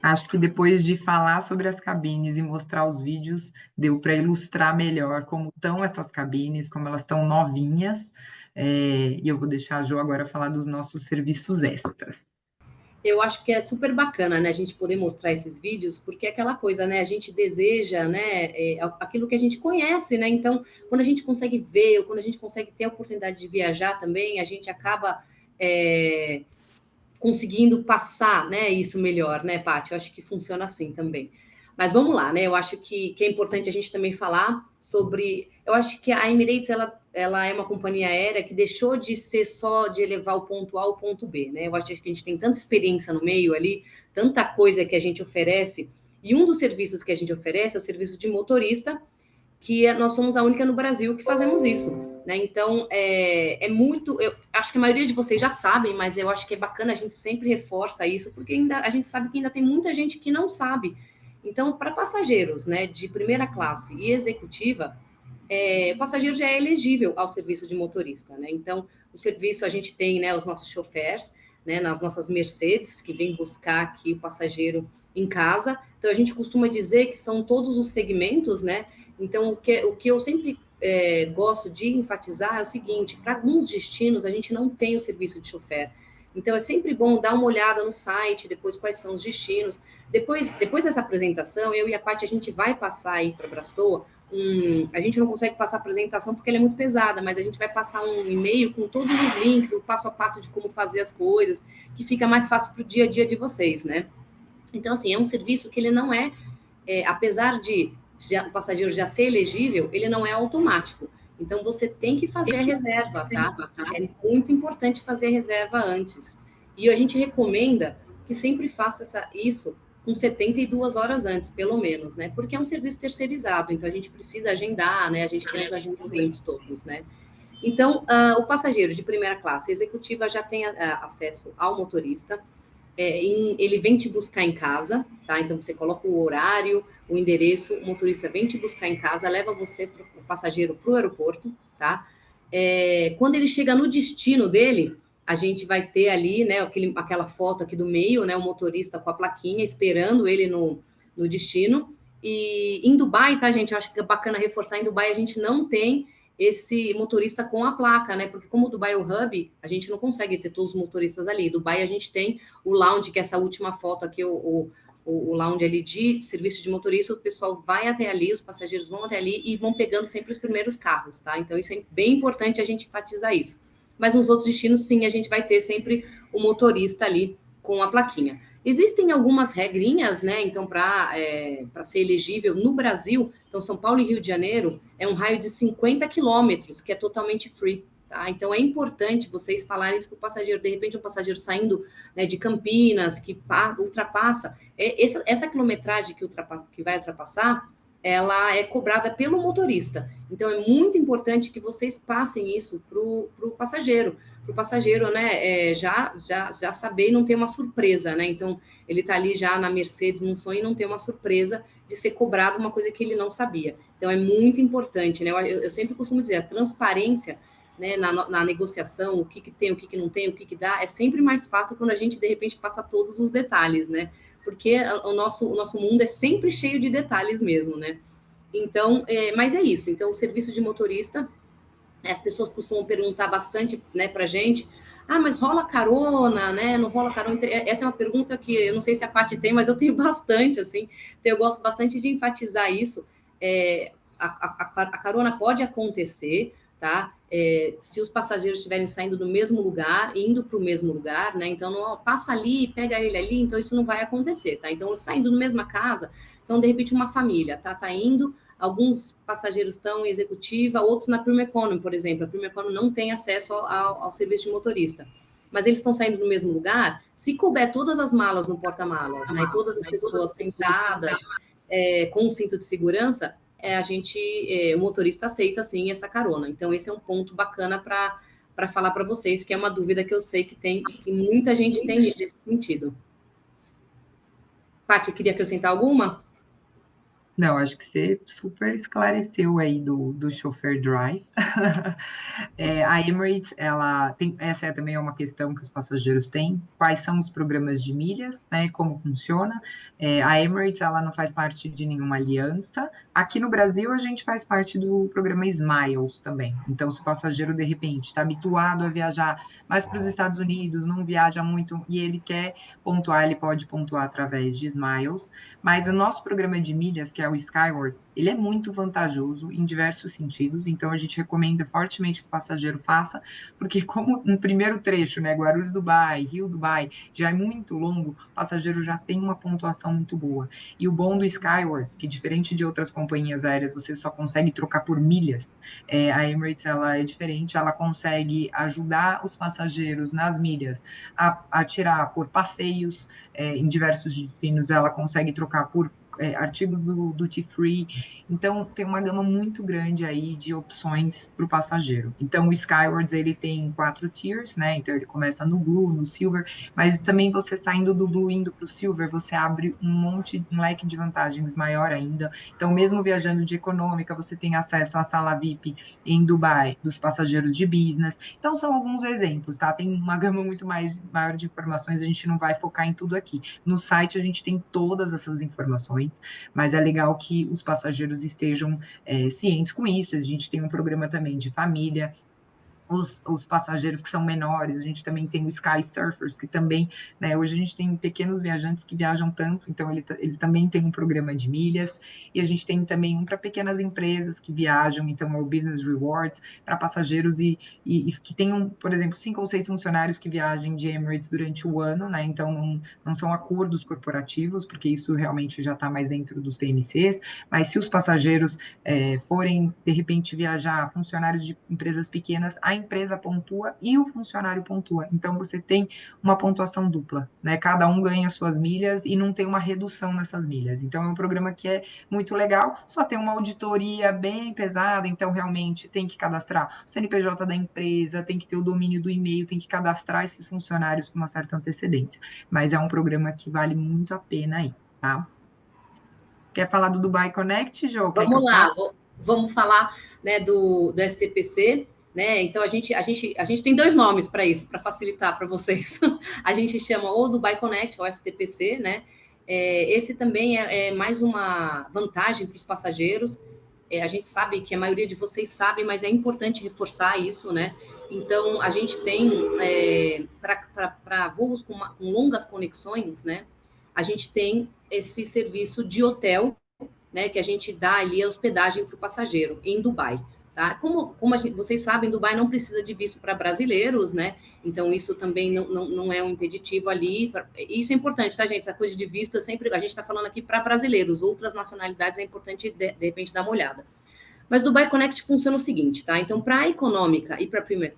Acho que depois de falar sobre as cabines e mostrar os vídeos, deu para ilustrar melhor como estão essas cabines, como elas estão novinhas. E eu vou deixar a Jo agora falar dos nossos serviços extras. Eu acho que é super bacana, né, a gente poder mostrar esses vídeos, porque é aquela coisa, né, a gente deseja, né, aquilo que a gente conhece, né, então, quando a gente consegue ver, ou quando a gente consegue ter a oportunidade de viajar também, a gente acaba conseguindo passar, né, isso melhor, né, Paty? Eu acho que funciona assim também. Mas vamos lá, né? Eu acho que é importante a gente também falar sobre. Eu acho que a Emirates ela é uma companhia aérea que deixou de ser só de levar o ponto A ao ponto B, né? Eu acho que a gente tem tanta experiência no meio ali, tanta coisa que a gente oferece. E um dos serviços que a gente oferece é o serviço de motorista, que nós somos a única no Brasil que fazemos isso, né? Então, é muito... Eu acho que a maioria de vocês já sabem, mas eu acho que é bacana, a gente sempre reforça isso, porque ainda, a gente sabe que ainda tem muita gente que não sabe. Então, para passageiros, né, de primeira classe e executiva, o passageiro já é elegível ao serviço de motorista, né? Então, o serviço, a gente tem, né, os nossos chofés, né, nas nossas Mercedes, que vêm buscar aqui o passageiro em casa. Então, a gente costuma dizer que são todos os segmentos, né? Então, o que eu sempre gosto de enfatizar é o seguinte: para alguns destinos, a gente não tem o serviço de chofer. Então, é sempre bom dar uma olhada no site, depois quais são os destinos. Depois dessa apresentação, eu e a Paty, a gente vai passar aí para Brastoa. A gente não consegue passar a apresentação porque ela é muito pesada, mas a gente vai passar um e-mail com todos os links, o passo a passo de como fazer as coisas, que fica mais fácil para o dia a dia de vocês, né? Então, assim, é um serviço que ele não apesar de o passageiro já ser elegível, ele não é automático. Então, você tem que fazer a reserva, tá? É muito importante fazer a reserva antes. E a gente recomenda que sempre faça isso com 72 horas antes, pelo menos, né? Porque é um serviço terceirizado, então a gente precisa agendar, né? A gente tem os agendamentos todos, né? Então, o passageiro de primeira classe executiva já tem acesso ao motorista, ele vem te buscar em casa, tá? Então você coloca o horário, o endereço, o motorista vem te buscar em casa, leva você, o passageiro, para o aeroporto, tá? Quando ele chega no destino dele, a gente vai ter ali, né, aquela foto aqui do meio, né, o motorista com a plaquinha esperando ele no destino. E em Dubai, tá, gente? Eu acho que é bacana reforçar, em Dubai a gente não tem esse motorista com a placa, né? Porque como o Dubai é o hub, a gente não consegue ter todos os motoristas ali. Dubai a gente tem o lounge, que é essa última foto aqui, o lounge ali de serviço de motorista, o pessoal vai até ali, os passageiros vão até ali e vão pegando sempre os primeiros carros, tá? Então isso é bem importante a gente enfatizar isso. Mas nos outros destinos, sim, a gente vai ter sempre o motorista ali com a plaquinha. Existem algumas regrinhas, né? Então, para ser elegível no Brasil, então São Paulo e Rio de Janeiro é um raio de 50 quilômetros, que é totalmente free. Tá? Então, é importante vocês falarem isso para o passageiro. De repente, um passageiro saindo, né, de Campinas, que ultrapassa, essa quilometragem que vai ultrapassar, ela é cobrada pelo motorista. Então, é muito importante que vocês passem isso para o passageiro, né, já saber e não ter uma surpresa, né? Então, ele está ali já na Mercedes, num sonho, e não ter uma surpresa de ser cobrado uma coisa que ele não sabia. Então, é muito importante, né? Eu sempre costumo dizer, a transparência, né, na negociação, o que tem, o que não tem, o que dá, é sempre mais fácil quando a gente, de repente, passa todos os detalhes, né? Porque o nosso mundo é sempre cheio de detalhes mesmo, né? Então, mas é isso. Então, o serviço de motorista, as pessoas costumam perguntar bastante, né, pra gente, mas rola carona, né? Não rola carona? Essa é uma pergunta que eu não sei se a Paty tem, mas eu tenho bastante, assim. Então, eu gosto bastante de enfatizar isso. A carona pode acontecer, tá? Se os passageiros estiverem saindo do mesmo lugar, indo para o mesmo lugar, né? Então, não, passa ali, pega ele ali, então isso não vai acontecer, tá? Então, saindo da mesma casa, então, de repente, uma família, tá indo, alguns passageiros estão em executiva, outros na Premium Economy, por exemplo. A Premium Economy não tem acesso ao serviço de motorista. Mas eles estão saindo do mesmo lugar, se couber todas as malas no porta-malas, né? E todas as pessoas sentadas, com o cinto de segurança, o motorista aceita, sim, essa carona. Então, esse é um ponto bacana para falar para vocês, que é uma dúvida que eu sei que muita gente tem nesse sentido. Paty, queria acrescentar alguma? Não, acho que você super esclareceu aí do Chauffeur Drive. A Emirates, essa também é uma questão que os passageiros têm. Quais são os programas de milhas, né? Como funciona? A Emirates, ela não faz parte de nenhuma aliança. Aqui no Brasil, a gente faz parte do programa Smiles também. Então, se o passageiro, de repente, está habituado a viajar mais para os Estados Unidos, não viaja muito e ele quer pontuar, ele pode pontuar através de Smiles. Mas o nosso programa de milhas, que é o Skywards, ele é muito vantajoso em diversos sentidos, então a gente recomenda fortemente que o passageiro faça, porque como no primeiro trecho, né, Guarulhos-Dubai, Rio-Dubai, já é muito longo, o passageiro já tem uma pontuação muito boa. E o bom do Skywards, que diferente de outras companhias aéreas, você só consegue trocar por milhas, a Emirates, ela é diferente, ela consegue ajudar os passageiros nas milhas a tirar por passeios, em diversos destinos, ela consegue trocar por artigos do Duty Free. Então, tem uma gama muito grande aí de opções para o passageiro. Então, o Skywards, ele tem 4 tiers, né? Então, ele começa no Blue, no Silver, mas também você saindo do Blue indo para o Silver, você abre um leque de vantagens maior ainda. Então, mesmo viajando de econômica, você tem acesso à sala VIP em Dubai, dos passageiros de business. Então, são alguns exemplos, tá? Tem uma gama muito maior de informações, a gente não vai focar em tudo aqui. No site, a gente tem todas essas informações, mas é legal que os passageiros estejam cientes com isso. A gente tem um programa também de família, os passageiros que são menores, a gente também tem o Sky Surfers, que também, né, hoje a gente tem pequenos viajantes que viajam tanto, então eles também têm um programa de milhas, e a gente tem também um para pequenas empresas que viajam, então é o Business Rewards, para passageiros e que tenham, por exemplo, 5 ou 6 funcionários que viajem de Emirates durante o ano, né, então não são acordos corporativos, porque isso realmente já está mais dentro dos TMCs, mas se os passageiros forem, de repente, viajar, funcionários de empresas pequenas, a empresa pontua e o funcionário pontua. Então, você tem uma pontuação dupla, né? Cada um ganha suas milhas e não tem uma redução nessas milhas. Então, é um programa que é muito legal, só tem uma auditoria bem pesada, então, realmente, tem que cadastrar o CNPJ da empresa, tem que ter o domínio do e-mail, tem que cadastrar esses funcionários com uma certa antecedência. Mas é um programa que vale muito a pena aí, tá? Quer falar do Dubai Connect, Jô? Quer que eu Vamos fale? lá, vamos falar, né, do STPC, né? Então a gente tem dois nomes para isso, para facilitar para vocês. A gente chama ou Dubai Connect ou STPC, né? Esse também é mais uma vantagem para os passageiros. A gente sabe que a maioria de vocês sabe, mas é importante reforçar isso, né? Então a gente tem para voos com longas conexões, né? A gente tem esse serviço de hotel, né, que a gente dá ali a hospedagem para o passageiro em Dubai. Tá? Como vocês sabem, Dubai não precisa de visto para brasileiros, né? Então, isso também não é um impeditivo ali. Isso é importante, tá, gente? Essa coisa de visto, a gente está falando aqui para brasileiros, outras nacionalidades é importante, de repente, dar uma olhada. Mas Dubai Connect funciona o seguinte, tá? Então, para a econômica e para a Premium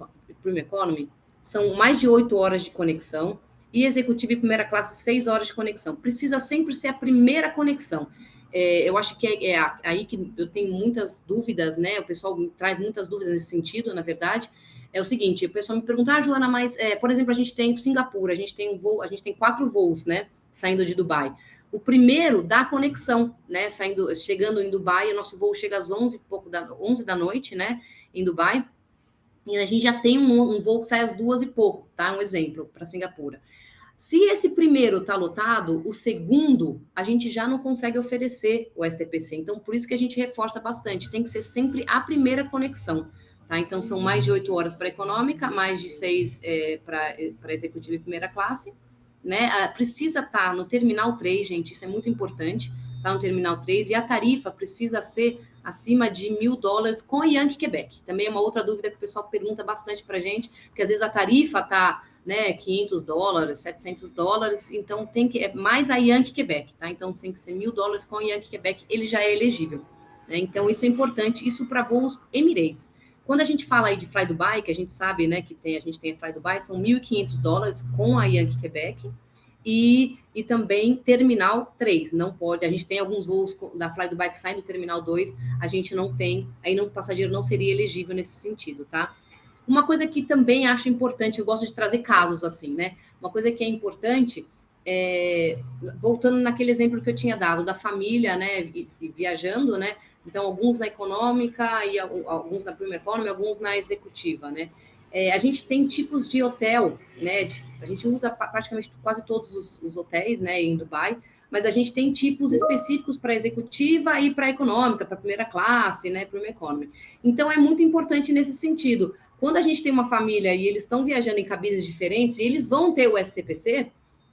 Economy, são mais de 8 horas de conexão, e executivo e primeira classe, 6 horas de conexão. Precisa sempre ser a primeira conexão. Eu acho que é aí que eu tenho muitas dúvidas, né? O pessoal me traz muitas dúvidas nesse sentido, na verdade. É o seguinte, o pessoal me pergunta, Joana, mas, por exemplo, a gente tem Singapura, a gente tem 4 voos, né? Saindo de Dubai. O primeiro dá conexão, né? Chegando em Dubai, o nosso voo chega às 11 da noite, né? Em Dubai. E a gente já tem um voo que sai às 2 e pouco, tá? Um exemplo para Singapura. Se esse primeiro está lotado, o segundo a gente já não consegue oferecer o STPC. Então, por isso que a gente reforça bastante. Tem que ser sempre a primeira conexão. Tá? Então, são mais de 8 horas para econômica, mais de 6 para executiva e primeira classe. Né? Precisa estar no Terminal 3, gente, isso é muito importante. Tá no Terminal 3. E a tarifa precisa ser acima de $1.000 com a Yankee Quebec. Também é uma outra dúvida que o pessoal pergunta bastante para a gente, porque às vezes a tarifa está, né, $500, $700, então tem que mais a Yankee Quebec, tá? Então tem que ser $1.000 com a Yankee Quebec, ele já é elegível, né? Então isso é importante, isso para voos Emirates. Quando a gente fala aí de Fly Dubai, que a gente sabe, né, que a gente tem a Fly Dubai, são $1.500 com a Yankee Quebec, e também Terminal 3, não pode, a gente tem alguns voos da Fly Dubai que saem do Terminal 2, a gente não tem, aí o passageiro não seria elegível nesse sentido, tá? Uma coisa que também acho importante, eu gosto de trazer casos assim, né? Uma coisa que é importante, voltando naquele exemplo que eu tinha dado, da família, né, e viajando, né? Então, alguns na econômica e alguns na Premium Economy, alguns na executiva, né? A gente tem tipos de hotel, né? A gente usa praticamente quase todos os hotéis, né, em Dubai, mas a gente tem tipos específicos para executiva e para econômica, para primeira classe, né, Premium Economy. Então, é muito importante nesse sentido. Quando a gente tem uma família e eles estão viajando em cabines diferentes e eles vão ter o STPC,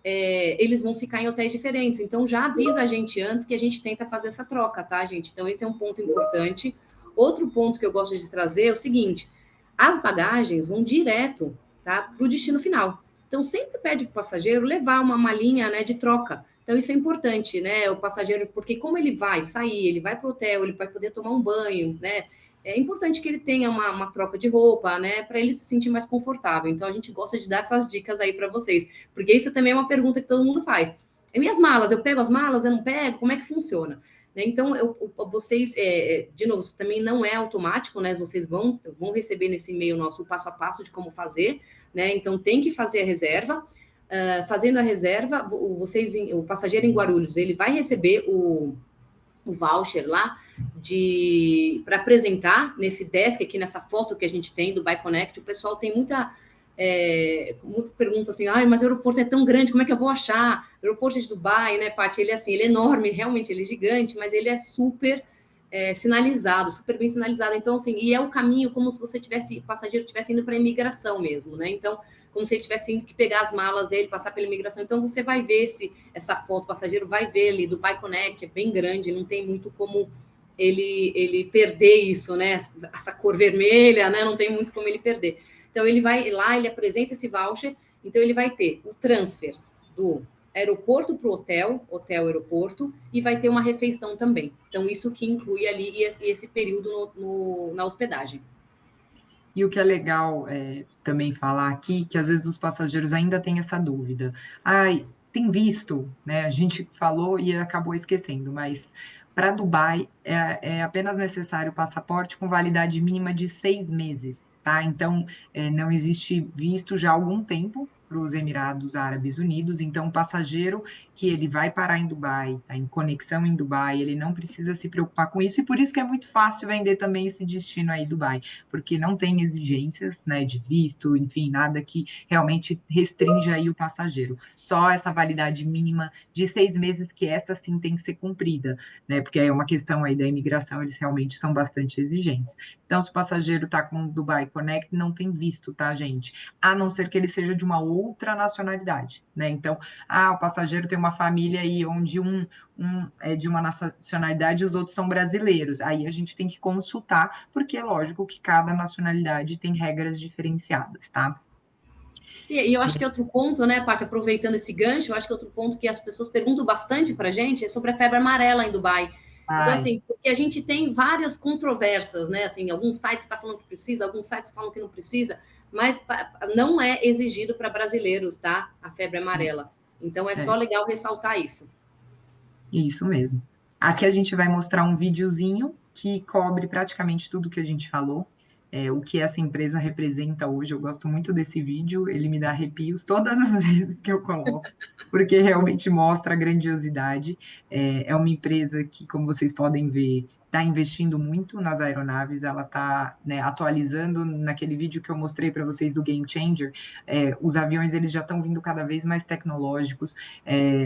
eles vão ficar em hotéis diferentes. Então, já avisa a gente antes que a gente tenta fazer essa troca, tá, gente? Então, esse é um ponto importante. Outro ponto que eu gosto de trazer é o seguinte: as bagagens vão direto, tá, para o destino final. Então, sempre pede para o passageiro levar uma malinha, né, de troca. Então, isso é importante, né? O passageiro, porque como ele vai sair, ele vai para o hotel, ele vai poder tomar um banho, né? É importante que ele tenha uma troca de roupa, né? Para ele se sentir mais confortável. Então, a gente gosta de dar essas dicas aí para vocês, porque isso também é uma pergunta que todo mundo faz. E minhas malas, eu pego as malas, eu não pego? Como é que funciona? Então, vocês, de novo, isso também não é automático, né? Vocês vão receber nesse e-mail nosso o passo a passo de como fazer, né? Então, tem que fazer a reserva. Fazendo a reserva, o passageiro em Guarulhos, ele vai receber o voucher lá para apresentar nesse desk aqui, nessa foto que a gente tem do Dubai Connect. O pessoal tem muita pergunta assim, mas o aeroporto é tão grande, como é que eu vou achar? O aeroporto de Dubai, né, Paty, ele é enorme, realmente ele é gigante, mas ele é super sinalizado, super bem sinalizado. Então, assim, e é o caminho como se o passageiro estivesse indo para a imigração mesmo, né? Então, como se ele tivesse indo que pegar as malas dele, passar pela imigração. Então, você vai ver essa foto, o passageiro vai ver ali, Dubai Connect, é bem grande, não tem muito como ele perder isso, né? Essa cor vermelha, né? Não tem muito como ele perder. Então, ele vai lá, ele apresenta esse voucher, então ele vai ter o transfer do aeroporto para o hotel, aeroporto, e vai ter uma refeição também. Então, isso que inclui ali esse período na hospedagem. E o que é legal também falar aqui, que às vezes os passageiros ainda têm essa dúvida. Ai, tem visto, né? A gente falou e acabou esquecendo, mas para Dubai é apenas necessário o passaporte com validade mínima de 6 meses, tá? Então, não existe visto já há algum tempo para os Emirados Árabes Unidos, então o passageiro que ele vai parar em Dubai, tá em conexão em Dubai, ele não precisa se preocupar com isso, e por isso que é muito fácil vender também esse destino aí, Dubai, porque não tem exigências, né, de visto, enfim, nada que realmente restrinja aí o passageiro. Só essa validade mínima de 6 meses, que essa sim tem que ser cumprida, né, porque é uma questão aí da imigração, eles realmente são bastante exigentes. Então, se o passageiro está com o Dubai Connect, não tem visto, tá, gente? A não ser que ele seja de uma outra nacionalidade, né? Então, o passageiro tem uma família aí onde um é de uma nacionalidade e os outros são brasileiros. Aí a gente tem que consultar, porque é lógico que cada nacionalidade tem regras diferenciadas, tá? E eu acho que outro ponto, né, Paty, aproveitando esse gancho, eu acho que outro ponto que as pessoas perguntam bastante para a gente é sobre a febre amarela em Dubai. Então, assim, porque a gente tem várias controvérsias, né? Assim, alguns sites estão falando que precisa, alguns sites falam que não precisa, mas não é exigido para brasileiros, tá? A febre amarela. Então, é só legal ressaltar isso. Isso mesmo. Aqui a gente vai mostrar um videozinho que cobre praticamente tudo que a gente falou. O que essa empresa representa hoje. Eu gosto muito desse vídeo, ele me dá arrepios todas as vezes que eu coloco, porque realmente mostra a grandiosidade. É uma empresa que, como vocês podem ver, está investindo muito nas aeronaves, ela está, né, atualizando. Naquele vídeo que eu mostrei para vocês do Game Changer, os aviões eles já estão vindo cada vez mais tecnológicos.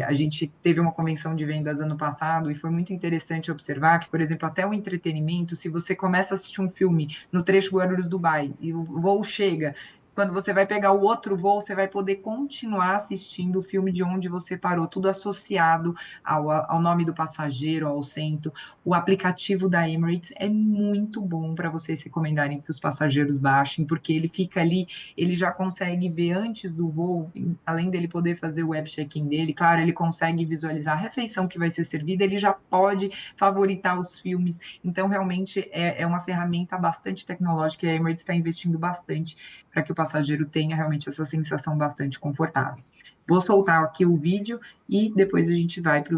A gente teve uma convenção de vendas ano passado e foi muito interessante observar que, por exemplo, até o entretenimento, se você começa a assistir um filme no trecho Guarulhos-Dubai e o voo chega, quando você vai pegar o outro voo, você vai poder continuar assistindo o filme de onde você parou, tudo associado ao nome do passageiro, ao assento. O aplicativo da Emirates é muito bom para vocês recomendarem que os passageiros baixem, porque ele fica ali, ele já consegue ver antes do voo, além dele poder fazer o web check-in dele, claro, ele consegue visualizar a refeição que vai ser servida, ele já pode favoritar os filmes. Então, realmente, é uma ferramenta bastante tecnológica e a Emirates está investindo bastante para que o passageiro tenha realmente essa sensação bastante confortável. Vou soltar aqui o vídeo e depois a gente vai para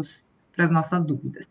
as nossas dúvidas.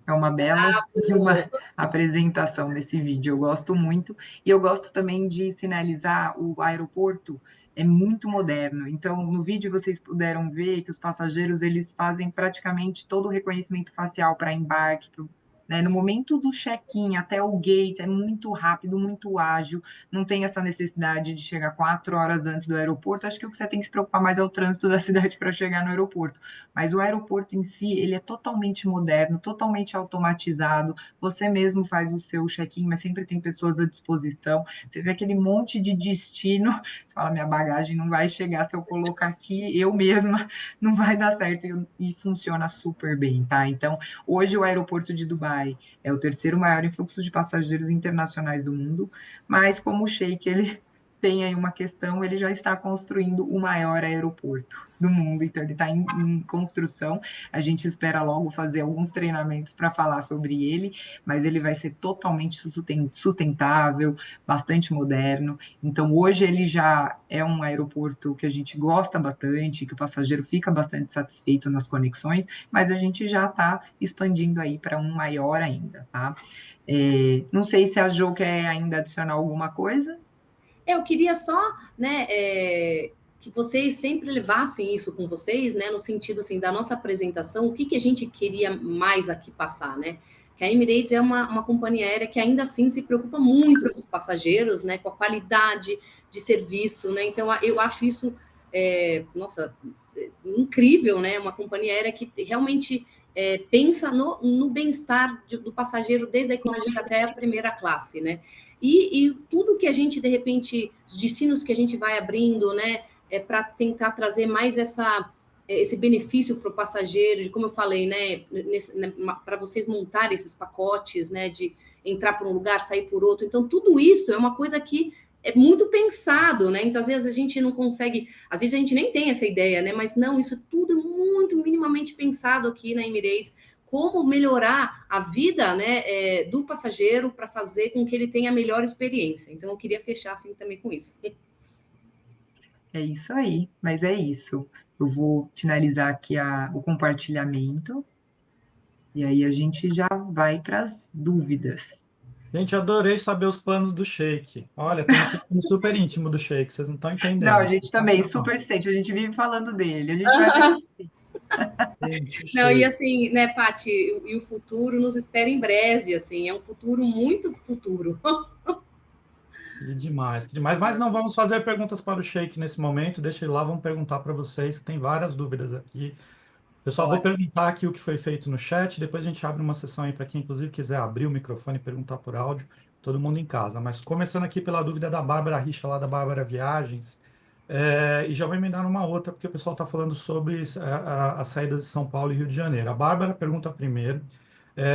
É uma bela de uma apresentação nesse vídeo, eu gosto muito. E eu gosto também de sinalizar o aeroporto é muito moderno. Então, no vídeo vocês puderam ver que os passageiros eles fazem praticamente todo o reconhecimento facial para embarque, né? No momento do check-in até o gate é muito rápido, muito ágil, não tem essa necessidade de chegar 4 horas antes do aeroporto. Acho que o que você tem que se preocupar mais é o trânsito da cidade para chegar no aeroporto. Mas o aeroporto em si, ele é totalmente moderno, totalmente automatizado. Você mesmo faz o seu check-in, mas sempre tem pessoas à disposição. Você vê aquele monte de destino, você fala, minha bagagem não vai chegar se eu colocar aqui, eu mesma, não vai dar certo. E funciona super bem, tá? Então, hoje o aeroporto de Dubai é o terceiro maior influxo de passageiros internacionais do mundo, mas como o Sheik, ele tem aí uma questão, ele já está construindo o maior aeroporto do mundo, então ele está em construção. A gente espera logo fazer alguns treinamentos para falar sobre ele, mas ele vai ser totalmente sustentável, bastante moderno. Então, hoje ele já é um aeroporto que a gente gosta bastante, que o passageiro fica bastante satisfeito nas conexões, mas a gente já está expandindo aí para um maior ainda, tá? Não sei se a Jo quer ainda adicionar alguma coisa. Eu queria só, né, que vocês sempre levassem isso com vocês, né, no sentido assim da nossa apresentação, o que que a gente queria mais aqui passar, né? Que a Emirates é uma companhia aérea que ainda assim se preocupa muito com os passageiros, né, com a qualidade de serviço, né? Então eu acho isso, nossa, incrível, né? Uma companhia aérea que realmente pensa no bem-estar do passageiro desde a econômica até a primeira classe, né? E tudo que a gente, de repente, os destinos que a gente vai abrindo, né, para tentar trazer mais esse benefício para o passageiro, de como eu falei, né, para vocês montarem esses pacotes, né, de entrar por um lugar, sair por outro. Então, tudo isso é uma coisa que é muito pensado, né? Então, às vezes a gente não consegue, às vezes a gente nem tem essa ideia, né? Mas não, isso tudo é muito minimamente pensado aqui na Emirates, como melhorar a vida, né, do passageiro para fazer com que ele tenha a melhor experiência. Então, eu queria fechar assim também com isso. É isso aí, mas é isso. Eu vou finalizar aqui o compartilhamento e aí a gente já vai para as dúvidas. Gente, adorei saber os planos do Sheik. Olha, tô me sentindo super íntimo do Sheik, vocês não estão Não, a entendendo. gente também, Sensacional. super sente, a gente vive falando dele, a gente vai ver. Gente, Não, e Sheik. assim, né, Paty, e o futuro nos espera em breve, assim, é um futuro muito futuro. Que demais, que demais. Mas não vamos fazer perguntas para o Sheik nesse momento. Deixa ele lá, vamos perguntar para vocês, que tem várias dúvidas aqui. Pessoal, vou perguntar aqui o que foi feito no chat. Depois a gente abre uma sessão aí para quem, inclusive, quiser abrir o microfone e perguntar por áudio. Todo mundo em casa. Mas começando aqui pela dúvida da Bárbara Richa, lá da Bárbara Viagens. E já vou emendar numa outra, porque o pessoal está falando sobre as saídas de São Paulo e Rio de Janeiro. A Bárbara pergunta primeiro.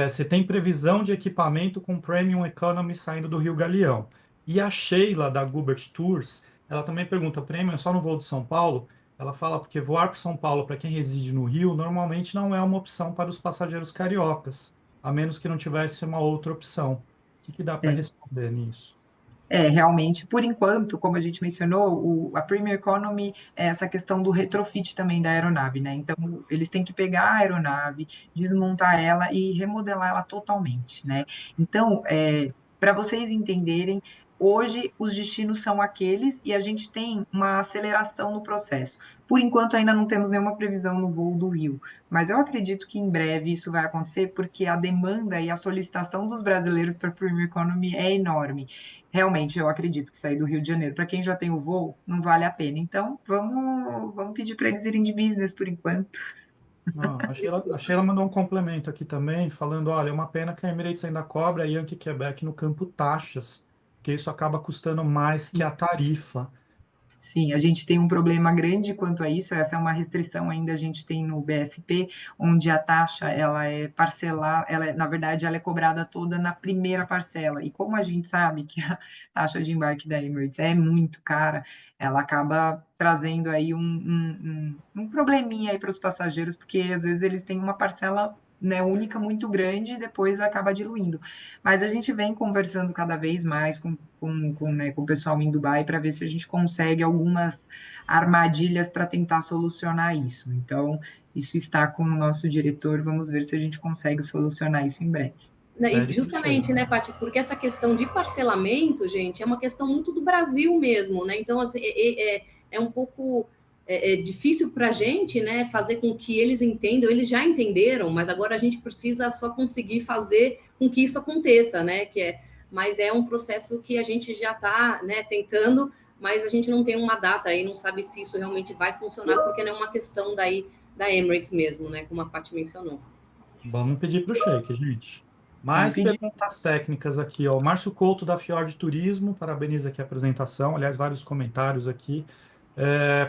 Você tem previsão de equipamento com Premium Economy saindo do Rio Galeão? E a Sheila, da Gubert Tours, ela também pergunta, Premium é só no voo de São Paulo? Ela fala porque voar para São Paulo para quem reside no Rio normalmente não é uma opção para os passageiros cariocas, a menos que não tivesse uma outra opção. O que que dá para É, responder nisso? realmente, por enquanto, como a gente mencionou, a Premium Economy é essa questão do retrofit também da aeronave, né? Então, eles têm que pegar a aeronave, desmontar ela e remodelar ela totalmente, né? Então, para vocês entenderem, hoje os destinos são aqueles e a gente tem uma aceleração no processo. Por enquanto, ainda não temos nenhuma previsão no voo do Rio, mas eu acredito que em breve isso vai acontecer porque a demanda e a solicitação dos brasileiros para a Premium Economy é enorme. Realmente, eu acredito que sair do Rio de Janeiro, para quem já tem o voo, não vale a pena. Então, vamos pedir para eles irem de business por enquanto. Não, Isso. a Sheila mandou um complemento aqui também, falando, olha, é uma pena que a Emirates ainda cobra a Yankee Quebec no campo taxas, que isso acaba custando mais que a tarifa. Sim, a gente tem um problema grande quanto a isso. Essa é uma restrição ainda a gente tem no BSP, onde a taxa ela é parcelar, na verdade ela é cobrada toda na primeira parcela. E como a gente sabe que a taxa de embarque da Emirates é muito cara, ela acaba trazendo aí um probleminha aí para os passageiros, porque às vezes eles têm uma parcela né, única muito grande e depois acaba diluindo. Mas a gente vem conversando cada vez mais né, com o pessoal em Dubai para ver se a gente consegue algumas armadilhas para tentar solucionar isso. Então, isso está com o nosso diretor, vamos ver se a gente consegue solucionar isso em breve. Né, e Pede pro justamente, Sheik. né, Paty, porque essa questão de parcelamento, gente, é uma questão muito do Brasil mesmo, né? Então, assim, é um pouco difícil para a gente, né, fazer com que eles entendam. Eles já entenderam, mas agora a gente precisa só conseguir fazer com que isso aconteça, né? Mas é um processo que a gente já está, né, tentando, mas a gente não tem uma data aí, não sabe se isso realmente vai funcionar, porque não é uma questão daí da Emirates mesmo, né? Como a Paty mencionou. Vamos pedir para o Sheik, gente. Vamos Mais pedir. perguntas técnicas aqui, ó. O Márcio Couto, da Fiord Turismo, parabeniza aqui a apresentação. Aliás, vários comentários aqui.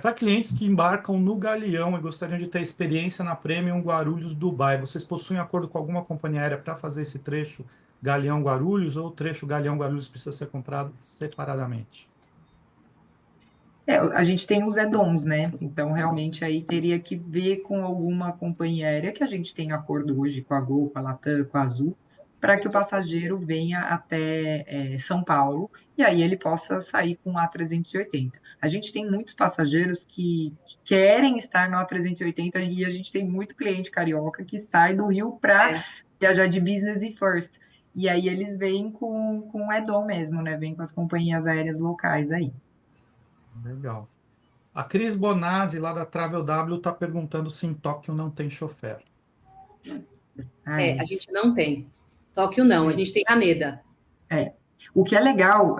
Para clientes que embarcam no Galeão e gostariam de ter experiência na Premium Guarulhos Dubai, vocês possuem acordo com alguma companhia aérea para fazer esse trecho Galeão Guarulhos ou o trecho Galeão Guarulhos precisa ser comprado separadamente? A gente tem os add-ons, né? Então, realmente, aí teria que ver com alguma companhia aérea que a gente tem acordo hoje com a Gol, com a Latam, com a Azul, para que o passageiro venha até São Paulo e aí ele possa sair com o A380. A gente tem muitos passageiros que querem estar no A380 e a gente tem muito cliente carioca que sai do Rio para É. viajar de business e first. E aí eles vêm com o add-on mesmo, né? Vêm com as companhias aéreas locais aí. Legal. A Cris Bonazzi, lá da Travel W, está perguntando se em Tóquio não tem chofer. Ai, A gente não tem. Tóquio não, a gente tem Haneda. É. O que é legal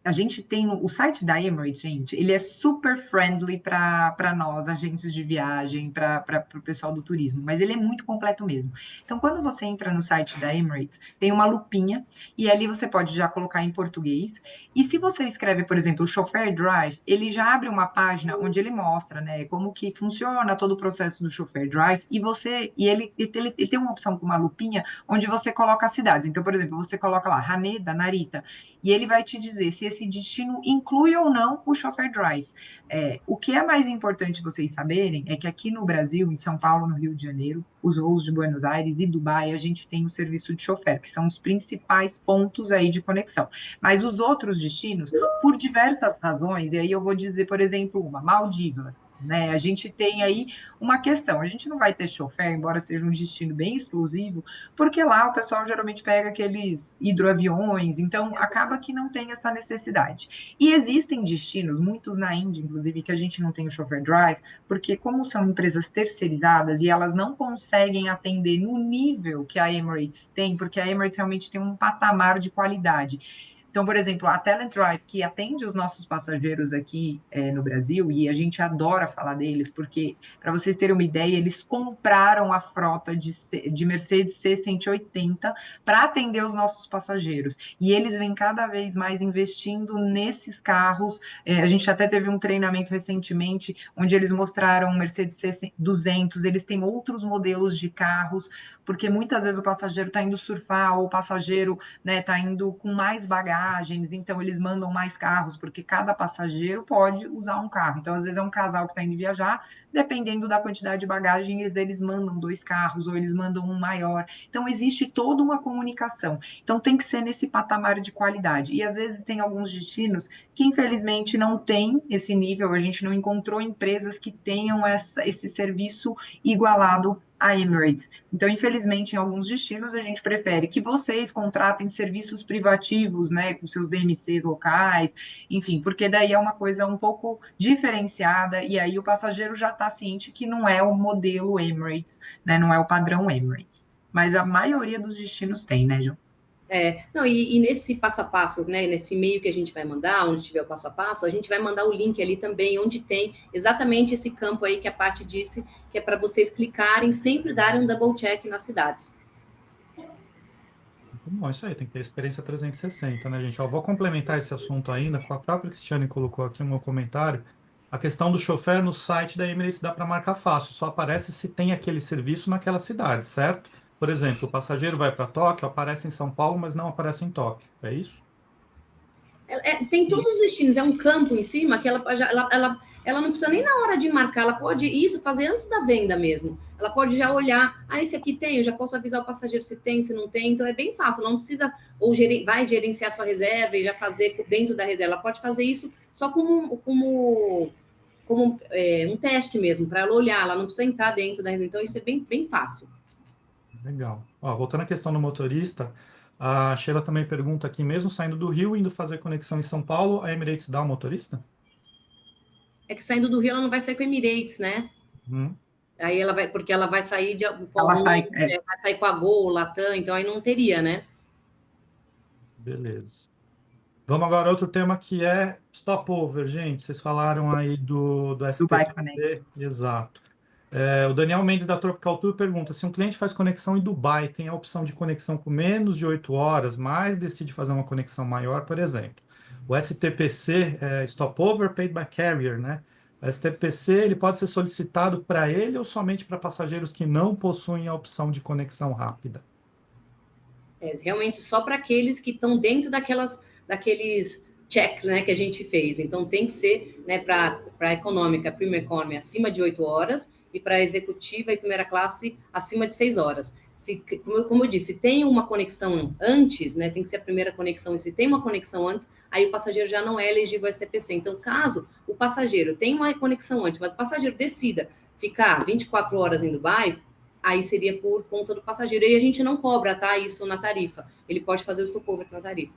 a gente tem o site da Emirates, gente, ele é super friendly para nós, agentes de viagem, para o pessoal do turismo, mas ele é muito completo mesmo. Então, quando você entra no site da Emirates, tem uma lupinha e ali você pode já colocar em português. E se você escreve, por exemplo, o Chauffeur Drive, ele já abre uma página onde ele mostra, né, como que funciona todo o processo do Chauffeur Drive ele tem uma opção com uma lupinha onde você coloca as cidades. Então, por exemplo, você coloca lá Haneda, Narita, e ele vai te dizer se esse destino inclui ou não o Chauffeur Drive. O que é mais importante vocês saberem é que aqui no Brasil, em São Paulo, no Rio de Janeiro, os voos de Buenos Aires e Dubai, a gente tem o serviço de chofer, que são os principais pontos aí de conexão. Mas os outros destinos, por diversas razões, e aí eu vou dizer, por exemplo, Maldivas, né? A gente tem aí uma questão, a gente não vai ter chofer, embora seja um destino bem exclusivo, porque lá o pessoal geralmente pega aqueles hidroaviões, então acaba que não tem essa necessidade. E existem destinos, muitos na Índia, inclusive, que a gente não tem o chauffeur drive, porque como são empresas terceirizadas e elas não conseguem atender no nível que a Emirates tem, porque a Emirates realmente tem um patamar de qualidade. Então, por exemplo, a Talent Drive, que atende os nossos passageiros aqui no Brasil, e a gente adora falar deles, porque, para vocês terem uma ideia, eles compraram a frota de Mercedes C180 para atender os nossos passageiros. E eles vêm cada vez mais investindo nesses carros. A gente até teve um treinamento recentemente, onde eles mostraram o Mercedes C200, eles têm outros modelos de carros, porque muitas vezes o passageiro está indo surfar, ou o passageiro está indo com mais bagagens, então eles mandam mais carros, porque cada passageiro pode usar um carro. Então, às vezes, é um casal que está indo viajar, dependendo da quantidade de bagagem, eles mandam 2 carros, ou eles mandam um maior. Então, existe toda uma comunicação. Então, tem que ser nesse patamar de qualidade. E, às vezes, tem alguns destinos que, infelizmente, não tem esse nível, a gente não encontrou empresas que tenham esse serviço igualado a Emirates. Então, infelizmente, em alguns destinos, a gente prefere que vocês contratem serviços privativos, né, com seus DMCs locais, enfim, porque daí é uma coisa um pouco diferenciada e aí o passageiro já está ciente que não é o modelo Emirates, né, não é o padrão Emirates. Mas a maioria dos destinos tem, né, João? Não, e nesse passo a passo, né, nesse e-mail que a gente vai mandar, onde tiver o passo a passo, a gente vai mandar o link ali também, onde tem exatamente esse campo aí que a Paty disse, que é para vocês clicarem, sempre darem um double check nas cidades. Bom, isso aí, tem que ter experiência 360, né, gente? Ó, vou complementar esse assunto ainda com a própria Cristiane colocou aqui no meu comentário. A questão do chofer no site da Emirates dá para marcar fácil, só aparece se tem aquele serviço naquela cidade, certo? Por exemplo, o passageiro vai para Tóquio, aparece em São Paulo, mas não aparece em Tóquio, é isso? Tem todos os destinos, é um campo em cima que ela não precisa nem na hora de marcar, ela pode isso fazer antes da venda mesmo. Ela pode já olhar, esse aqui tem, eu já posso avisar o passageiro se tem, se não tem, então é bem fácil, não precisa, vai gerenciar sua reserva e já fazer dentro da reserva, ela pode fazer isso só como um teste mesmo, para ela olhar, ela não precisa entrar dentro da reserva, então isso é bem, bem fácil. Legal. Ó, voltando à questão do motorista, a Sheila também pergunta aqui, mesmo saindo do Rio, indo fazer conexão em São Paulo, a Emirates dá o motorista? É que saindo do Rio ela não vai sair com a Emirates, né? Hum, Aí ela vai, porque ela vai sair com Ela sai, vai sair com a Gol, Latam, então aí não teria, né? beleza. Vamos agora a outro tema que é stopover, gente. Vocês falaram aí do Dubai Connect. STPC, exato. O Daniel Mendes da Tropical Tour pergunta: se um cliente faz conexão em Dubai, tem a opção de conexão com menos de 8 horas, mas decide fazer uma conexão maior, por exemplo. O STPC, Stopover Paid by Carrier, né? O STPC ele pode ser solicitado para ele ou somente para passageiros que não possuem a opção de conexão rápida? Realmente só para aqueles que estão dentro daqueles check, né, que a gente fez. Então tem que ser, né, para a econômica, Premium Economy, acima de 8 horas e para a executiva e primeira classe acima de 6 horas. Como eu disse, se tem uma conexão antes, né, tem que ser a primeira conexão, e se tem uma conexão antes, aí o passageiro já não é elegível ao STPC. Então, caso o passageiro tenha uma conexão antes, mas o passageiro decida ficar 24 horas em Dubai, aí seria por conta do passageiro. E a gente não cobra, tá? Isso na tarifa. Ele pode fazer o stopover na tarifa.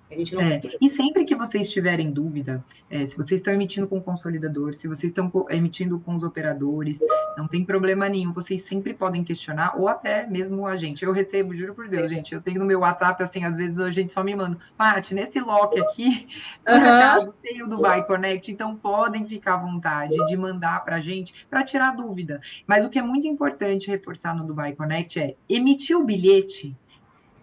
A gente não cobra. E sempre que vocês tiverem dúvida, se vocês estão emitindo com o consolidador, se vocês estão emitindo com os operadores, não tem problema nenhum, vocês sempre podem questionar, ou até mesmo a gente. Eu recebo, juro por Deus, gente, eu tenho no meu WhatsApp, assim, às vezes a gente só me manda, Paty, nesse lock aqui, por acaso tem o Dubai Connect, então podem ficar à vontade de mandar para a gente, para tirar dúvida. Mas o que é muito importante reforçar no Dubai Connect é emitir o bilhete,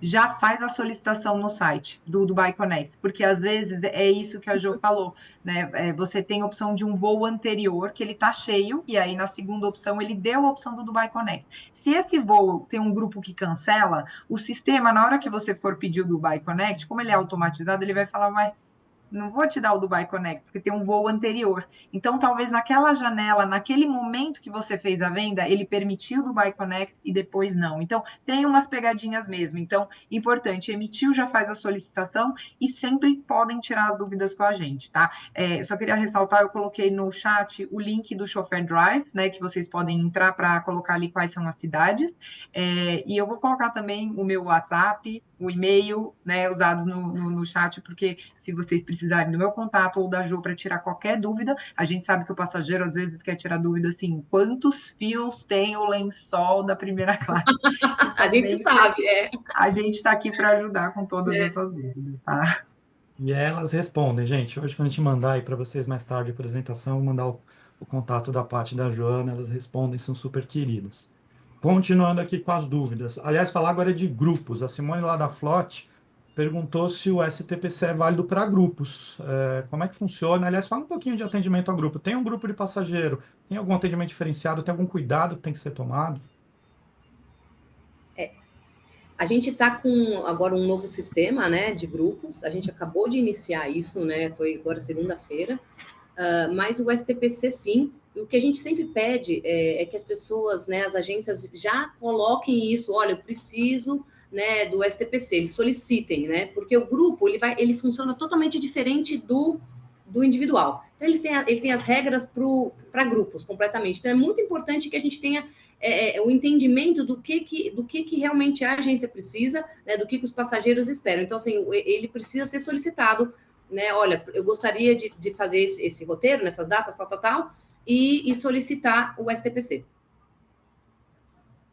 já faz a solicitação no site do Dubai Connect, porque às vezes é isso que a Jo falou, né? Você tem a opção de um voo anterior, que ele está cheio, e aí na segunda opção ele deu a opção do Dubai Connect. Se esse voo tem um grupo que cancela, o sistema, na hora que você for pedir o Dubai Connect, como ele é automatizado, ele vai falar, não vou te dar o Dubai Connect, porque tem um voo anterior. Então, talvez naquela janela, naquele momento que você fez a venda, ele permitiu o Dubai Connect e depois não. Então, tem umas pegadinhas mesmo. Então, importante, emitiu, já faz a solicitação e sempre podem tirar as dúvidas com a gente, tá? Só queria ressaltar, eu coloquei no chat o link do Chauffeur Drive, né, que vocês podem entrar para colocar ali quais são as cidades. E eu vou colocar também o meu WhatsApp, o e-mail, né, os dados no chat, porque se vocês precisarem do meu contato ou da Jo para tirar qualquer dúvida, a gente sabe que o passageiro às vezes quer tirar dúvida assim, quantos fios tem o lençol da primeira classe? A gente sabe, A gente está aqui para ajudar com todas essas dúvidas, tá? E elas respondem, gente. Hoje, quando a gente mandar aí para vocês mais tarde a apresentação, eu vou mandar o contato da Paty e da Joana, elas respondem, são super queridas. Continuando aqui com as dúvidas. Aliás, falar agora é de grupos. A Simone lá da Flot perguntou se o STPC é válido para grupos. Como é que funciona? Aliás, fala um pouquinho de atendimento a grupo. Tem um grupo de passageiro? Tem algum atendimento diferenciado? Tem algum cuidado que tem que ser tomado? A gente está com agora um novo sistema, né, de grupos. A gente acabou de iniciar isso, né? Foi agora segunda-feira. Mas o STPC sim. E o que a gente sempre pede é que as pessoas, né, as agências já coloquem isso. Olha, eu preciso, né, do STPC. Eles solicitem, né? Porque o grupo ele funciona totalmente diferente do individual. Então, ele tem as regras para grupos completamente. Então, é muito importante que a gente tenha o entendimento do que realmente a agência precisa, né, do que os passageiros esperam. Então, assim, ele precisa ser solicitado, né? Olha, eu gostaria de fazer esse roteiro nessas datas, tal, e solicitar o STPC.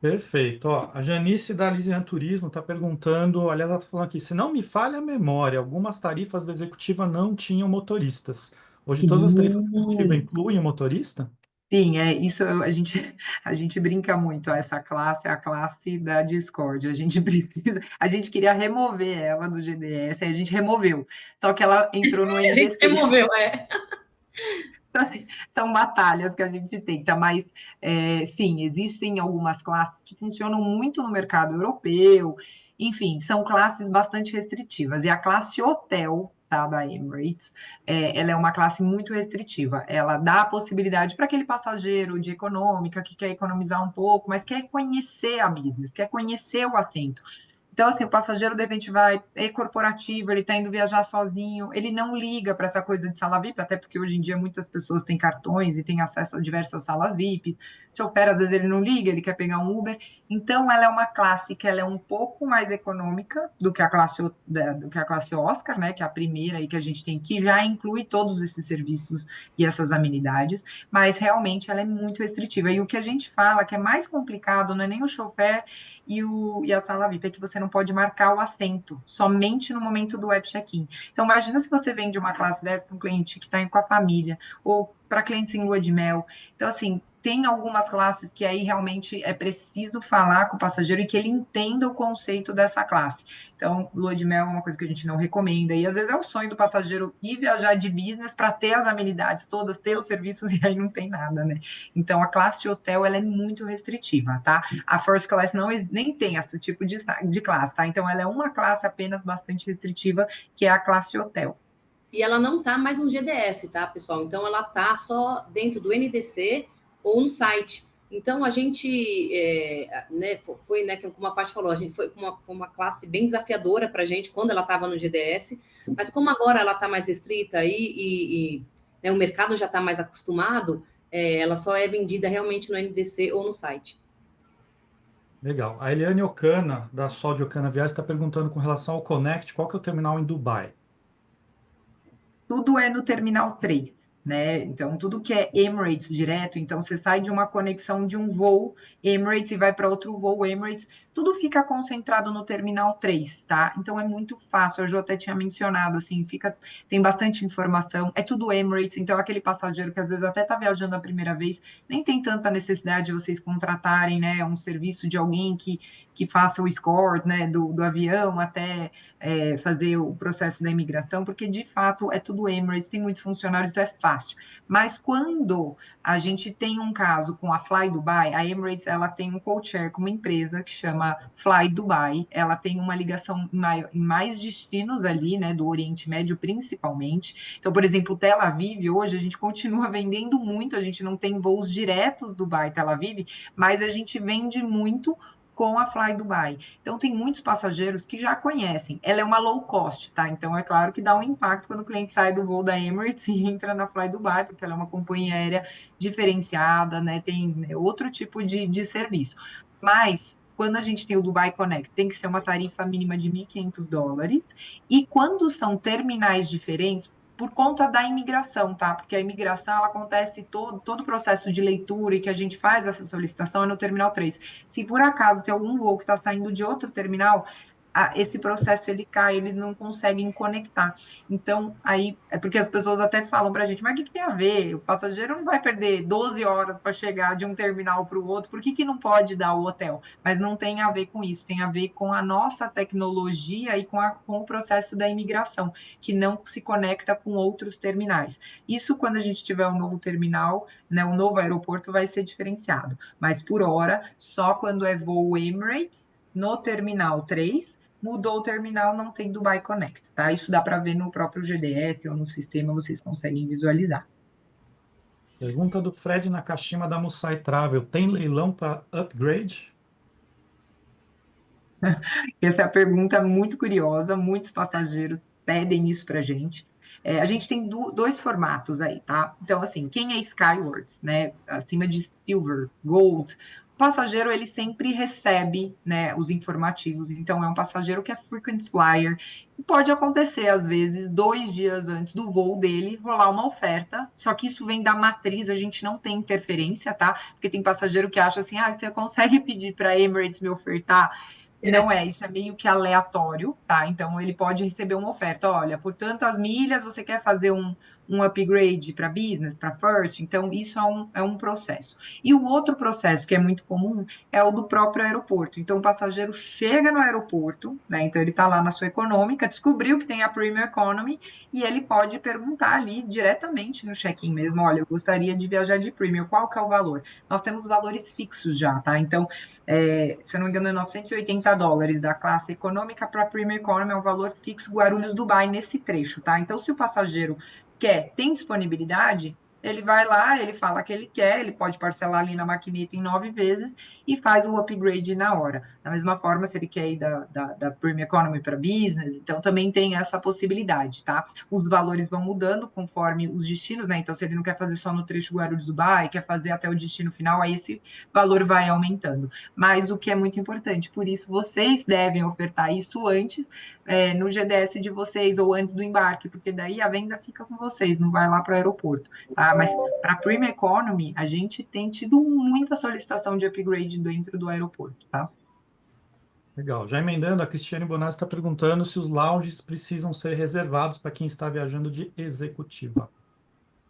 Perfeito. Ó, a Janice da Lisian Turismo está perguntando, aliás, ela está falando aqui, se não me falha a memória, algumas tarifas da executiva não tinham motoristas. Hoje todas as tarifas da executiva incluem o motorista? Sim, isso a gente brinca muito, essa classe é a classe da discórdia, a gente queria remover ela do GDS, aí a gente removeu, só que ela entrou no A gente NDC. removeu, São batalhas que a gente tenta, mas sim, existem algumas classes que funcionam muito no mercado europeu, enfim, são classes bastante restritivas, e a classe hotel tá, da Emirates, ela é uma classe muito restritiva. Ela dá a possibilidade para aquele passageiro de econômica que quer economizar um pouco, mas quer conhecer a business, quer conhecer o assento. Então, assim, o passageiro, de repente, é corporativo, ele está indo viajar sozinho, ele não liga para essa coisa de sala VIP, até porque hoje em dia muitas pessoas têm cartões e têm acesso a diversas salas VIP. Chofer, às vezes, ele não liga, ele quer pegar um Uber. Então, ela é uma classe que ela é um pouco mais econômica do que a classe Oscar, né, que é a primeira aí que a gente tem, que já inclui todos esses serviços e essas amenidades, mas realmente ela é muito restritiva. E o que a gente fala que é mais complicado não é nem o chofer e a sala VIP, é que você não pode marcar o assento, somente no momento do web check-in. Então, imagina se você vende uma classe dessa para um cliente que está indo com a família, ou para clientes em lua de mel. Então, assim, tem algumas classes que aí realmente é preciso falar com o passageiro e que ele entenda o conceito dessa classe. Então, lua de mel é uma coisa que a gente não recomenda, e às vezes é o sonho do passageiro ir viajar de business para ter as amenidades todas, ter os serviços, e aí não tem nada, né? Então, a classe hotel, ela é muito restritiva, tá? A first class nem tem esse tipo de classe, tá? Então, ela é uma classe apenas bastante restritiva, que é a classe hotel. E ela não tá mais no GDS, tá, pessoal? Então, ela tá só dentro do NDC ou no site. Então, a gente, né, foi, né, como a parte falou, a gente foi uma classe bem desafiadora para a gente quando ela estava no GDS, mas como agora ela está mais restrita e né, o mercado já está mais acostumado, ela só é vendida realmente no NDC ou no site. Legal. A Eliane Ocana, da Sol de Ocana Viagens, está perguntando com relação ao Connect, qual que é o terminal em Dubai? Tudo é no Terminal 3, né? Então, tudo que é Emirates direto, então você sai de uma conexão de um voo Emirates e vai para outro voo Emirates, tudo fica concentrado no Terminal 3, tá? Então, é muito fácil, a Jo até tinha mencionado, assim, tem bastante informação, é tudo Emirates, então aquele passageiro que às vezes até está viajando a primeira vez, nem tem tanta necessidade de vocês contratarem, né, um serviço de alguém que faça o escort, né, do avião até fazer o processo da imigração, porque de fato é tudo Emirates, tem muitos funcionários, então é fácil. Mas quando a gente tem um caso com a Fly Dubai, a Emirates ela tem um co-chair com uma empresa que chama Fly Dubai, ela tem uma ligação em mais destinos ali, né, do Oriente Médio principalmente. Então, por exemplo, Tel Aviv, hoje a gente continua vendendo muito, a gente não tem voos diretos Dubai-Tel Aviv, mas a gente vende muito com a Fly Dubai. Então, tem muitos passageiros que já conhecem. Ela é uma low cost, tá? Então, é claro que dá um impacto quando o cliente sai do voo da Emirates e entra na Fly Dubai, porque ela é uma companhia aérea diferenciada, né? Tem outro tipo de serviço. Mas, quando a gente tem o Dubai Connect, tem que ser uma tarifa mínima de $1.500. E quando são terminais diferentes, por conta da imigração, tá? Porque a imigração, ela acontece todo o processo de leitura e que a gente faz essa solicitação é no Terminal 3. Se por acaso tem algum voo que está saindo de outro terminal, esse processo ele cai, eles não conseguem conectar. Então, aí, é porque as pessoas até falam para a gente, mas o que tem a ver? O passageiro não vai perder 12 horas para chegar de um terminal para o outro, por que não pode dar o hotel? Mas não tem a ver com isso, tem a ver com a nossa tecnologia e com o processo da imigração, que não se conecta com outros terminais. Isso, quando a gente tiver um novo terminal, né, um novo aeroporto, vai ser diferenciado. Mas, por hora, só quando é voo Emirates, no Terminal 3, mudou o terminal, não tem Dubai Connect, tá? Isso dá para ver no próprio GDS ou no sistema, vocês conseguem visualizar. Pergunta do Fred Nakashima da Musai Travel. Tem leilão para upgrade? Essa é a pergunta muito curiosa, muitos passageiros pedem isso para a gente. A gente tem dois formatos aí, tá? Então, assim, quem é Skywards, né, acima de Silver, Gold, o passageiro, ele sempre recebe, né, os informativos. Então, é um passageiro que é frequent flyer. E pode acontecer, às vezes, 2 dias antes do voo dele, rolar uma oferta. Só que isso vem da matriz, a gente não tem interferência, tá? Porque tem passageiro que acha assim, você consegue pedir para a Emirates me ofertar? Não isso é meio que aleatório, tá? Então, ele pode receber uma oferta, olha, por tantas milhas, você quer fazer um upgrade para business, para first, então isso é um processo. E o outro processo que é muito comum é o do próprio aeroporto. Então o passageiro chega no aeroporto, né? Então ele está lá na sua econômica, descobriu que tem a Premium Economy e ele pode perguntar ali diretamente no check-in mesmo, olha, eu gostaria de viajar de Premium, qual que é o valor? Nós temos valores fixos já, tá? Então, se eu não me engano, é $980 da classe econômica para a Premium Economy, é um valor fixo Guarulhos-Dubai nesse trecho, tá? Então, se o passageiro tem disponibilidade, ele vai lá, ele fala que ele quer, ele pode parcelar ali na maquineta em 9 vezes e faz o upgrade na hora. Da mesma forma, se ele quer ir da Premium Economy para Business, então também tem essa possibilidade, tá? Os valores vão mudando conforme os destinos, né? Então, se ele não quer fazer só no trecho Guarulhos-Dubai, quer fazer até o destino final, aí esse valor vai aumentando. Mas o que é muito importante, por isso vocês devem ofertar isso antes, no GDS de vocês ou antes do embarque, porque daí a venda fica com vocês, não vai lá para o aeroporto, tá? Mas para a Premium Economy, a gente tem tido muita solicitação de upgrade dentro do aeroporto, tá? Legal. Já emendando, a Cristiane Bonazzi está perguntando se os lounges precisam ser reservados para quem está viajando de executiva.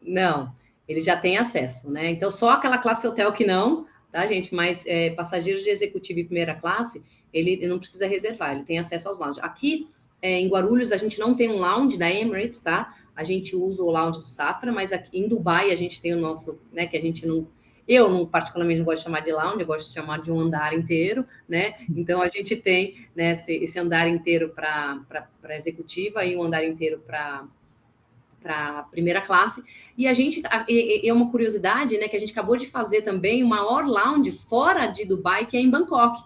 Não, ele já tem acesso, né? Então, só aquela classe hotel que não, tá, gente? Mas passageiros de executivo e primeira classe, ele não precisa reservar, ele tem acesso aos lounges. Aqui, em Guarulhos, a gente não tem um lounge da Emirates, tá? A gente usa o lounge do Safra, mas aqui em Dubai a gente tem o nosso, né, que a gente não... Eu, não, particularmente, não gosto de chamar de lounge, eu gosto de chamar de um andar inteiro, né? Então, a gente tem, né, esse andar inteiro para executiva e um andar inteiro para primeira classe, e a gente, é uma curiosidade, né, que a gente acabou de fazer também o maior lounge fora de Dubai, que é em Bangkok.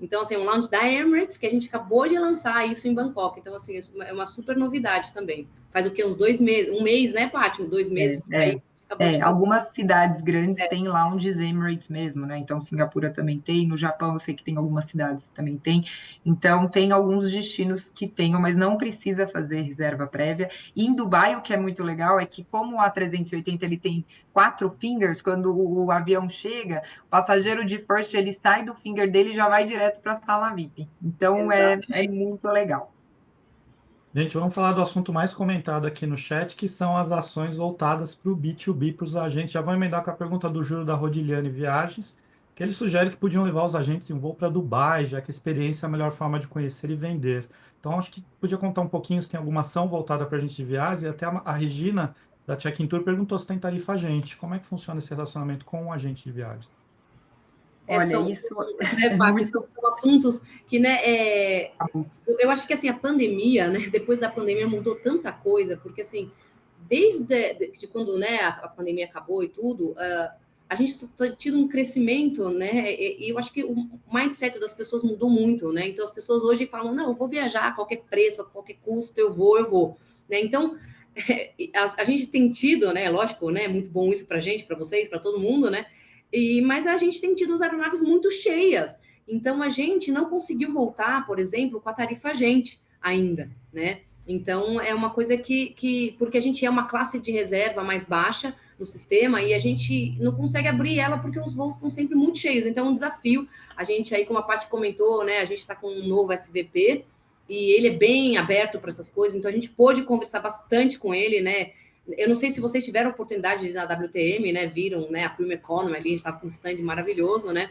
Então, assim, um lounge da Emirates, que a gente acabou de lançar isso em Bangkok. Então, assim, isso é uma super novidade também. Faz o quê? Uns 2 meses, um mês, né, Paty? 2 meses, aí acabou de fazer. Algumas cidades grandes têm lounges Emirates mesmo, né? Então, Singapura também tem, no Japão eu sei que tem algumas cidades que também tem. Então, tem alguns destinos que tenham, mas não precisa fazer reserva prévia. E em Dubai, o que é muito legal é que, como o A380 ele tem 4 fingers, quando o avião chega, o passageiro de first ele sai do finger dele e já vai direto para a sala VIP. Então, é muito legal. Gente, vamos falar do assunto mais comentado aqui no chat, que são as ações voltadas para o B2B, para os agentes. Já vou emendar com a pergunta do Júlio da Rodiliane Viagens, que ele sugere que podiam levar os agentes em voo para Dubai, já que a experiência é a melhor forma de conhecer e vender. Então, acho que podia contar um pouquinho se tem alguma ação voltada para agente de viagens. E até a Regina, da Check-in Tour, perguntou se tem tarifa agente. Como é que funciona esse relacionamento com o agente de viagens? Olha, isso né, é Paty, muito... são assuntos que, né, eu acho que, assim, a pandemia, né, depois da pandemia mudou tanta coisa, porque, assim, desde quando, né, a pandemia acabou e tudo, a gente está tido um crescimento, né, e eu acho que o mindset das pessoas mudou muito, né, então as pessoas hoje falam, não, eu vou viajar a qualquer preço, a qualquer custo, eu vou, né, então a gente tem tido, né, lógico, né, muito bom isso para a gente, para vocês, para todo mundo, né, mas a gente tem tido as aeronaves muito cheias, então a gente não conseguiu voltar, por exemplo, com a tarifa agente ainda, né? Então é uma coisa porque a gente é uma classe de reserva mais baixa no sistema e a gente não consegue abrir ela porque os voos estão sempre muito cheios. Então é um desafio. A gente aí, como a Paty comentou, né? A gente está com um novo SVP e ele é bem aberto para essas coisas, então a gente pôde conversar bastante com ele, né? Eu não sei se vocês tiveram a oportunidade de ir na WTM, né? Viram, né? A Premium Economy ali, a gente estava com um stand maravilhoso, né?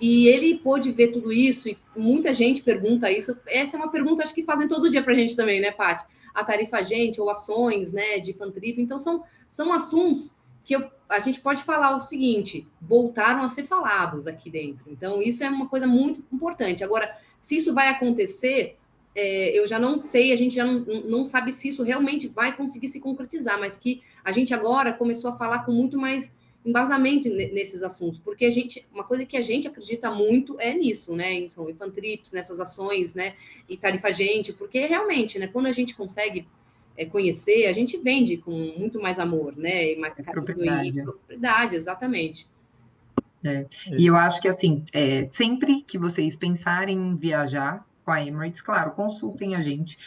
E ele pôde ver tudo isso, e muita gente pergunta isso. Essa é uma pergunta, acho que fazem todo dia para a gente também, né, Paty? A tarifa agente ou ações, né, de fan trip. Então, são assuntos que a gente pode falar o seguinte: voltaram a ser falados aqui dentro. Então, isso é uma coisa muito importante. Agora, se isso vai acontecer, eu já não sei, a gente já não sabe se isso realmente vai conseguir se concretizar, mas que a gente agora começou a falar com muito mais embasamento nesses assuntos, porque uma coisa que a gente acredita muito é nisso, né? São fan trips, nessas ações, né? E tarifa agente, porque realmente, né? Quando a gente consegue conhecer, a gente vende com muito mais amor, né? E mais carinho e propriedade, exatamente. E eu acho que, assim, sempre que vocês pensarem em viajar, com a Emirates, claro, consultem a gente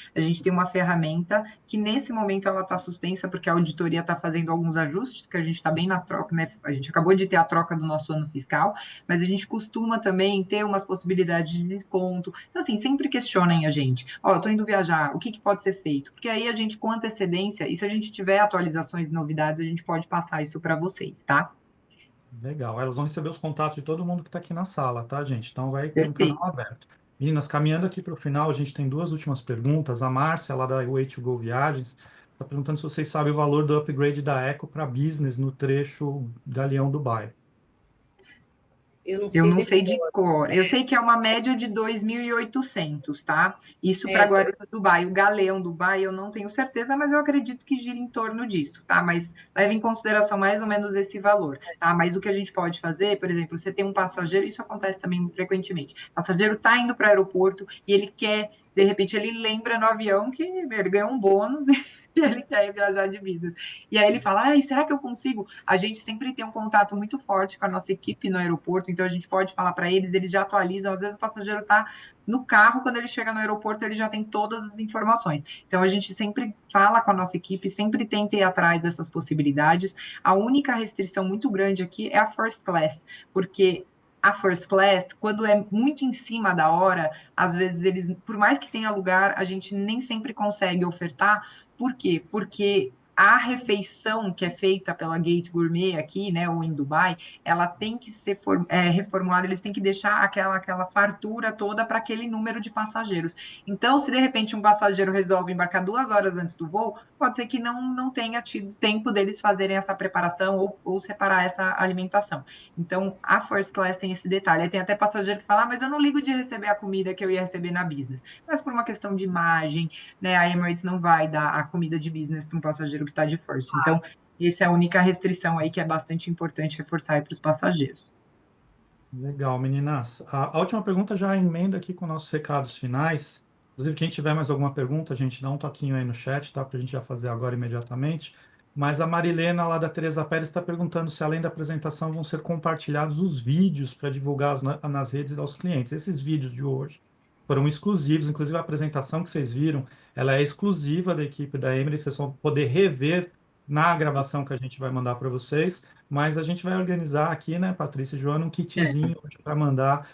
tem uma ferramenta que nesse momento ela está suspensa porque a auditoria está fazendo alguns ajustes, que a gente está bem na troca, né? A gente acabou de ter a troca do nosso ano fiscal, mas a gente costuma também ter umas possibilidades de desconto. Então, assim, sempre questionem a gente. Ó, eu estou indo viajar, o que pode ser feito? Porque aí a gente, com antecedência, e se a gente tiver atualizações e novidades, a gente pode passar isso para vocês, tá? Legal. Elas vão receber os contatos de todo mundo que está aqui na sala, tá, gente? Então vai ter um canal Perfeito. aberto. Meninas, caminhando aqui para o final, a gente tem duas últimas perguntas. A Márcia, lá da Way2Go Viagens, está perguntando se vocês sabem o valor do upgrade da Eco para business no trecho Galeão-Dubai. Eu não Eu sei não de sei de cor. cor. Eu sei que é uma média de 2.800, tá? Isso para É, Guarulhos, Dubai. O Galeão Dubai eu não tenho certeza, mas eu acredito que gira em torno disso, tá? Mas leve em consideração mais ou menos esse valor, tá? Mas o que a gente pode fazer, por exemplo, você tem um passageiro, isso acontece também frequentemente. O passageiro está indo para o aeroporto e ele quer, de repente, ele lembra no avião que ele ganhou um bônus e ele quer viajar de business. E aí ele fala, ai, será que eu consigo? A gente sempre tem um contato muito forte com a nossa equipe no aeroporto, então a gente pode falar para eles, eles já atualizam, às vezes o passageiro está no carro, quando ele chega no aeroporto, ele já tem todas as informações. Então a gente sempre fala com a nossa equipe, sempre tenta ir atrás dessas possibilidades. A única restrição muito grande aqui é a first class, porque a first class, quando é muito em cima da hora, às vezes eles, por mais que tenha lugar, a gente nem sempre consegue ofertar. Por quê? Porque a refeição que é feita pela Gate Gourmet aqui, né, ou em Dubai, ela tem que ser reformulada, eles têm que deixar aquela fartura toda para aquele número de passageiros. Então, se de repente um passageiro resolve embarcar 2 horas antes do voo, pode ser que não tenha tido tempo deles fazerem essa preparação ou separar essa alimentação. Então, a First Class tem esse detalhe. Aí tem até passageiro que fala, mas eu não ligo de receber a comida que eu ia receber na business. Mas por uma questão de imagem, né, a Emirates não vai dar a comida de business para um passageiro que está de first. Então, essa é a única restrição aí que é bastante importante reforçar para os passageiros. Legal, meninas. A última pergunta já emenda aqui com nossos recados finais. Inclusive, quem tiver mais alguma pergunta, a gente dá um toquinho aí no chat, tá? Para a gente já fazer agora imediatamente. Mas a Marilena, lá da Teresa Pérez, está perguntando se, além da apresentação, vão ser compartilhados os vídeos para divulgar nas redes aos clientes. Esses vídeos de hoje foram exclusivos, inclusive a apresentação que vocês viram, ela é exclusiva da equipe da Emirates, vocês vão poder rever na gravação que a gente vai mandar para vocês. Mas a gente vai organizar aqui, né, Patrícia e Joana, um kitzinho para mandar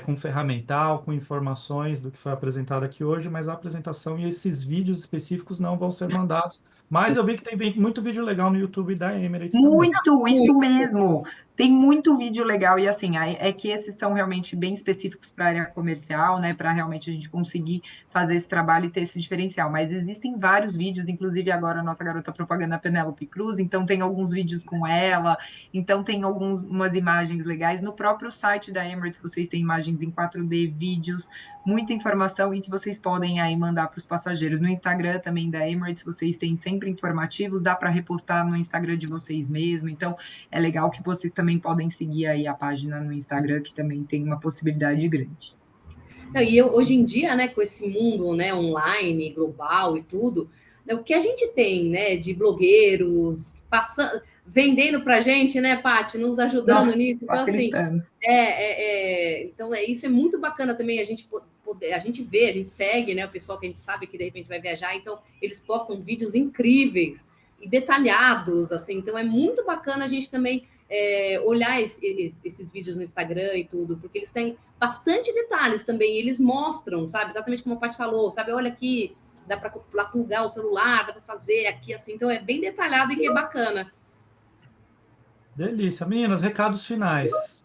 com ferramental, com informações do que foi apresentado aqui hoje, mas a apresentação e esses vídeos específicos não vão ser mandados. Mas eu vi que tem muito vídeo legal no YouTube da Emirates também. Muito, isso mesmo. Tem muito vídeo legal e assim, é que esses são realmente bem específicos para a área comercial, né? Para realmente a gente conseguir fazer esse trabalho e ter esse diferencial. Mas existem vários vídeos, inclusive agora a nossa garota propaganda Penélope Cruz, então tem alguns vídeos com ela, então tem umas imagens legais. No próprio site da Emirates, vocês têm imagens em 4D, vídeos, muita informação e que vocês podem aí mandar para os passageiros. No Instagram também da Emirates, vocês têm sempre informativos, dá para repostar no Instagram de vocês mesmo. Então, é legal que vocês também podem seguir aí a página no Instagram, que também tem uma possibilidade grande. Não, e hoje em dia, né, com esse mundo, né, online, global e tudo, né, o que a gente tem, né, de blogueiros passando, vendendo para a gente, né, Paty, nos ajudando Nossa, nisso. Então, assim, facilitando. então isso é muito bacana também a gente poder, a gente vê, a gente segue, né, o pessoal que a gente sabe que de repente vai viajar, então eles postam vídeos incríveis e detalhados, assim, então é muito bacana a gente também olhar esses vídeos no Instagram e tudo, porque eles têm bastante detalhes também, eles mostram, sabe, exatamente como a Paty falou, sabe, olha aqui, dá para plugar o celular, dá para fazer aqui, assim, então é bem detalhado e que é bacana. Delícia. Meninas, recados finais.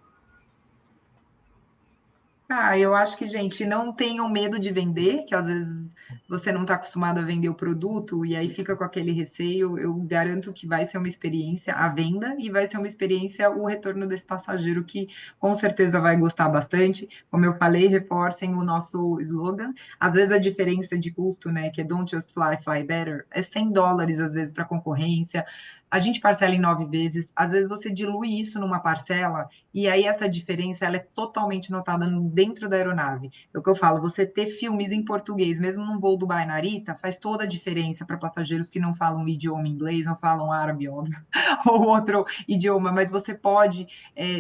Eu acho que, gente, não tenham medo de vender, que às vezes você não está acostumado a vender o produto e aí fica com aquele receio. Eu garanto que vai ser uma experiência a venda e vai ser uma experiência o retorno desse passageiro que com certeza vai gostar bastante. Como eu falei, reforcem o nosso slogan. Às vezes a diferença de custo, né, que é Don't Just Fly, Fly Better, é $100 às vezes para concorrência. A gente parcela em 9 vezes, às vezes você dilui isso numa parcela, e aí essa diferença ela é totalmente notada dentro da aeronave. É o que eu falo, você ter filmes em português, mesmo num voo Dubai-Narita, faz toda a diferença para passageiros que não falam o idioma inglês, não falam árabe, óbvio, ou outro idioma, mas você pode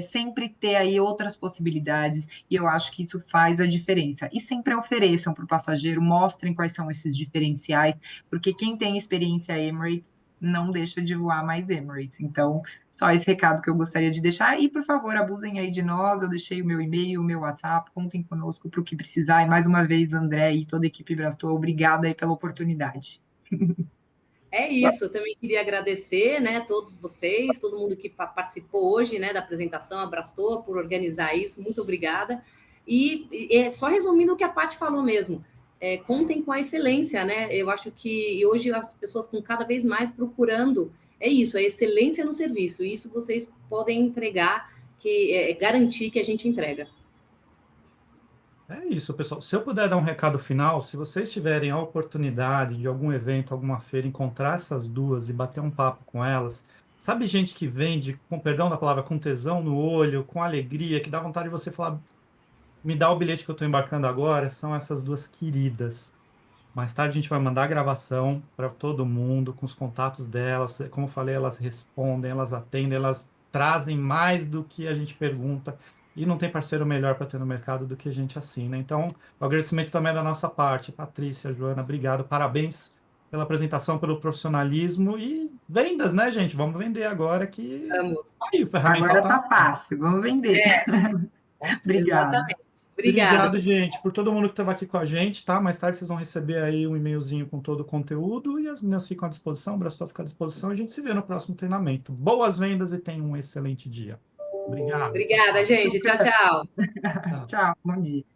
sempre ter aí outras possibilidades, e eu acho que isso faz a diferença. E sempre ofereçam para o passageiro, mostrem quais são esses diferenciais, porque quem tem experiência Emirates não deixa de voar mais Emirates. Então, só esse recado que eu gostaria de deixar. E, por favor, abusem aí de nós. Eu deixei o meu e-mail, o meu WhatsApp, contem conosco para o que precisar. E, mais uma vez, André e toda a equipe Brastor, obrigada aí pela oportunidade. É isso, eu também queria agradecer, né, todos vocês, todo mundo que participou hoje, né, da apresentação, abraçou por organizar isso, muito obrigada. E só resumindo o que a Paty falou mesmo, contem com a excelência, né? Eu acho que hoje as pessoas estão cada vez mais procurando, é isso, a excelência no serviço, e isso vocês podem entregar, que garantir que a gente entrega. É isso, pessoal. Se eu puder dar um recado final, se vocês tiverem a oportunidade de algum evento, alguma feira, encontrar essas duas e bater um papo com elas, sabe gente que vende, com perdão da palavra, com tesão no olho, com alegria, que dá vontade de você falar, me dá o bilhete que eu estou embarcando agora, são essas duas queridas. Mais tarde a gente vai mandar a gravação para todo mundo, com os contatos delas. Como eu falei, elas respondem, elas atendem, elas trazem mais do que a gente pergunta. E não tem parceiro melhor para ter no mercado do que a gente assim, né? Então, o agradecimento também é da nossa parte. Patrícia, Joana, obrigado. Parabéns pela apresentação, pelo profissionalismo e vendas, né, gente? Vamos vender agora que Vamos. aí o ferramental Agora tá. tá fácil, vamos vender. Obrigada. Exatamente. Obrigada. Obrigado, gente, por todo mundo que estava aqui com a gente, tá? Mais tarde vocês vão receber aí um e-mailzinho com todo o conteúdo e as meninas ficam à disposição, o Brastor fica à disposição. A gente se vê no próximo treinamento. Boas vendas e tenham um excelente dia. Obrigado. Obrigada, gente. Tchau, Super. tchau. Tchau. Tchau, bom dia.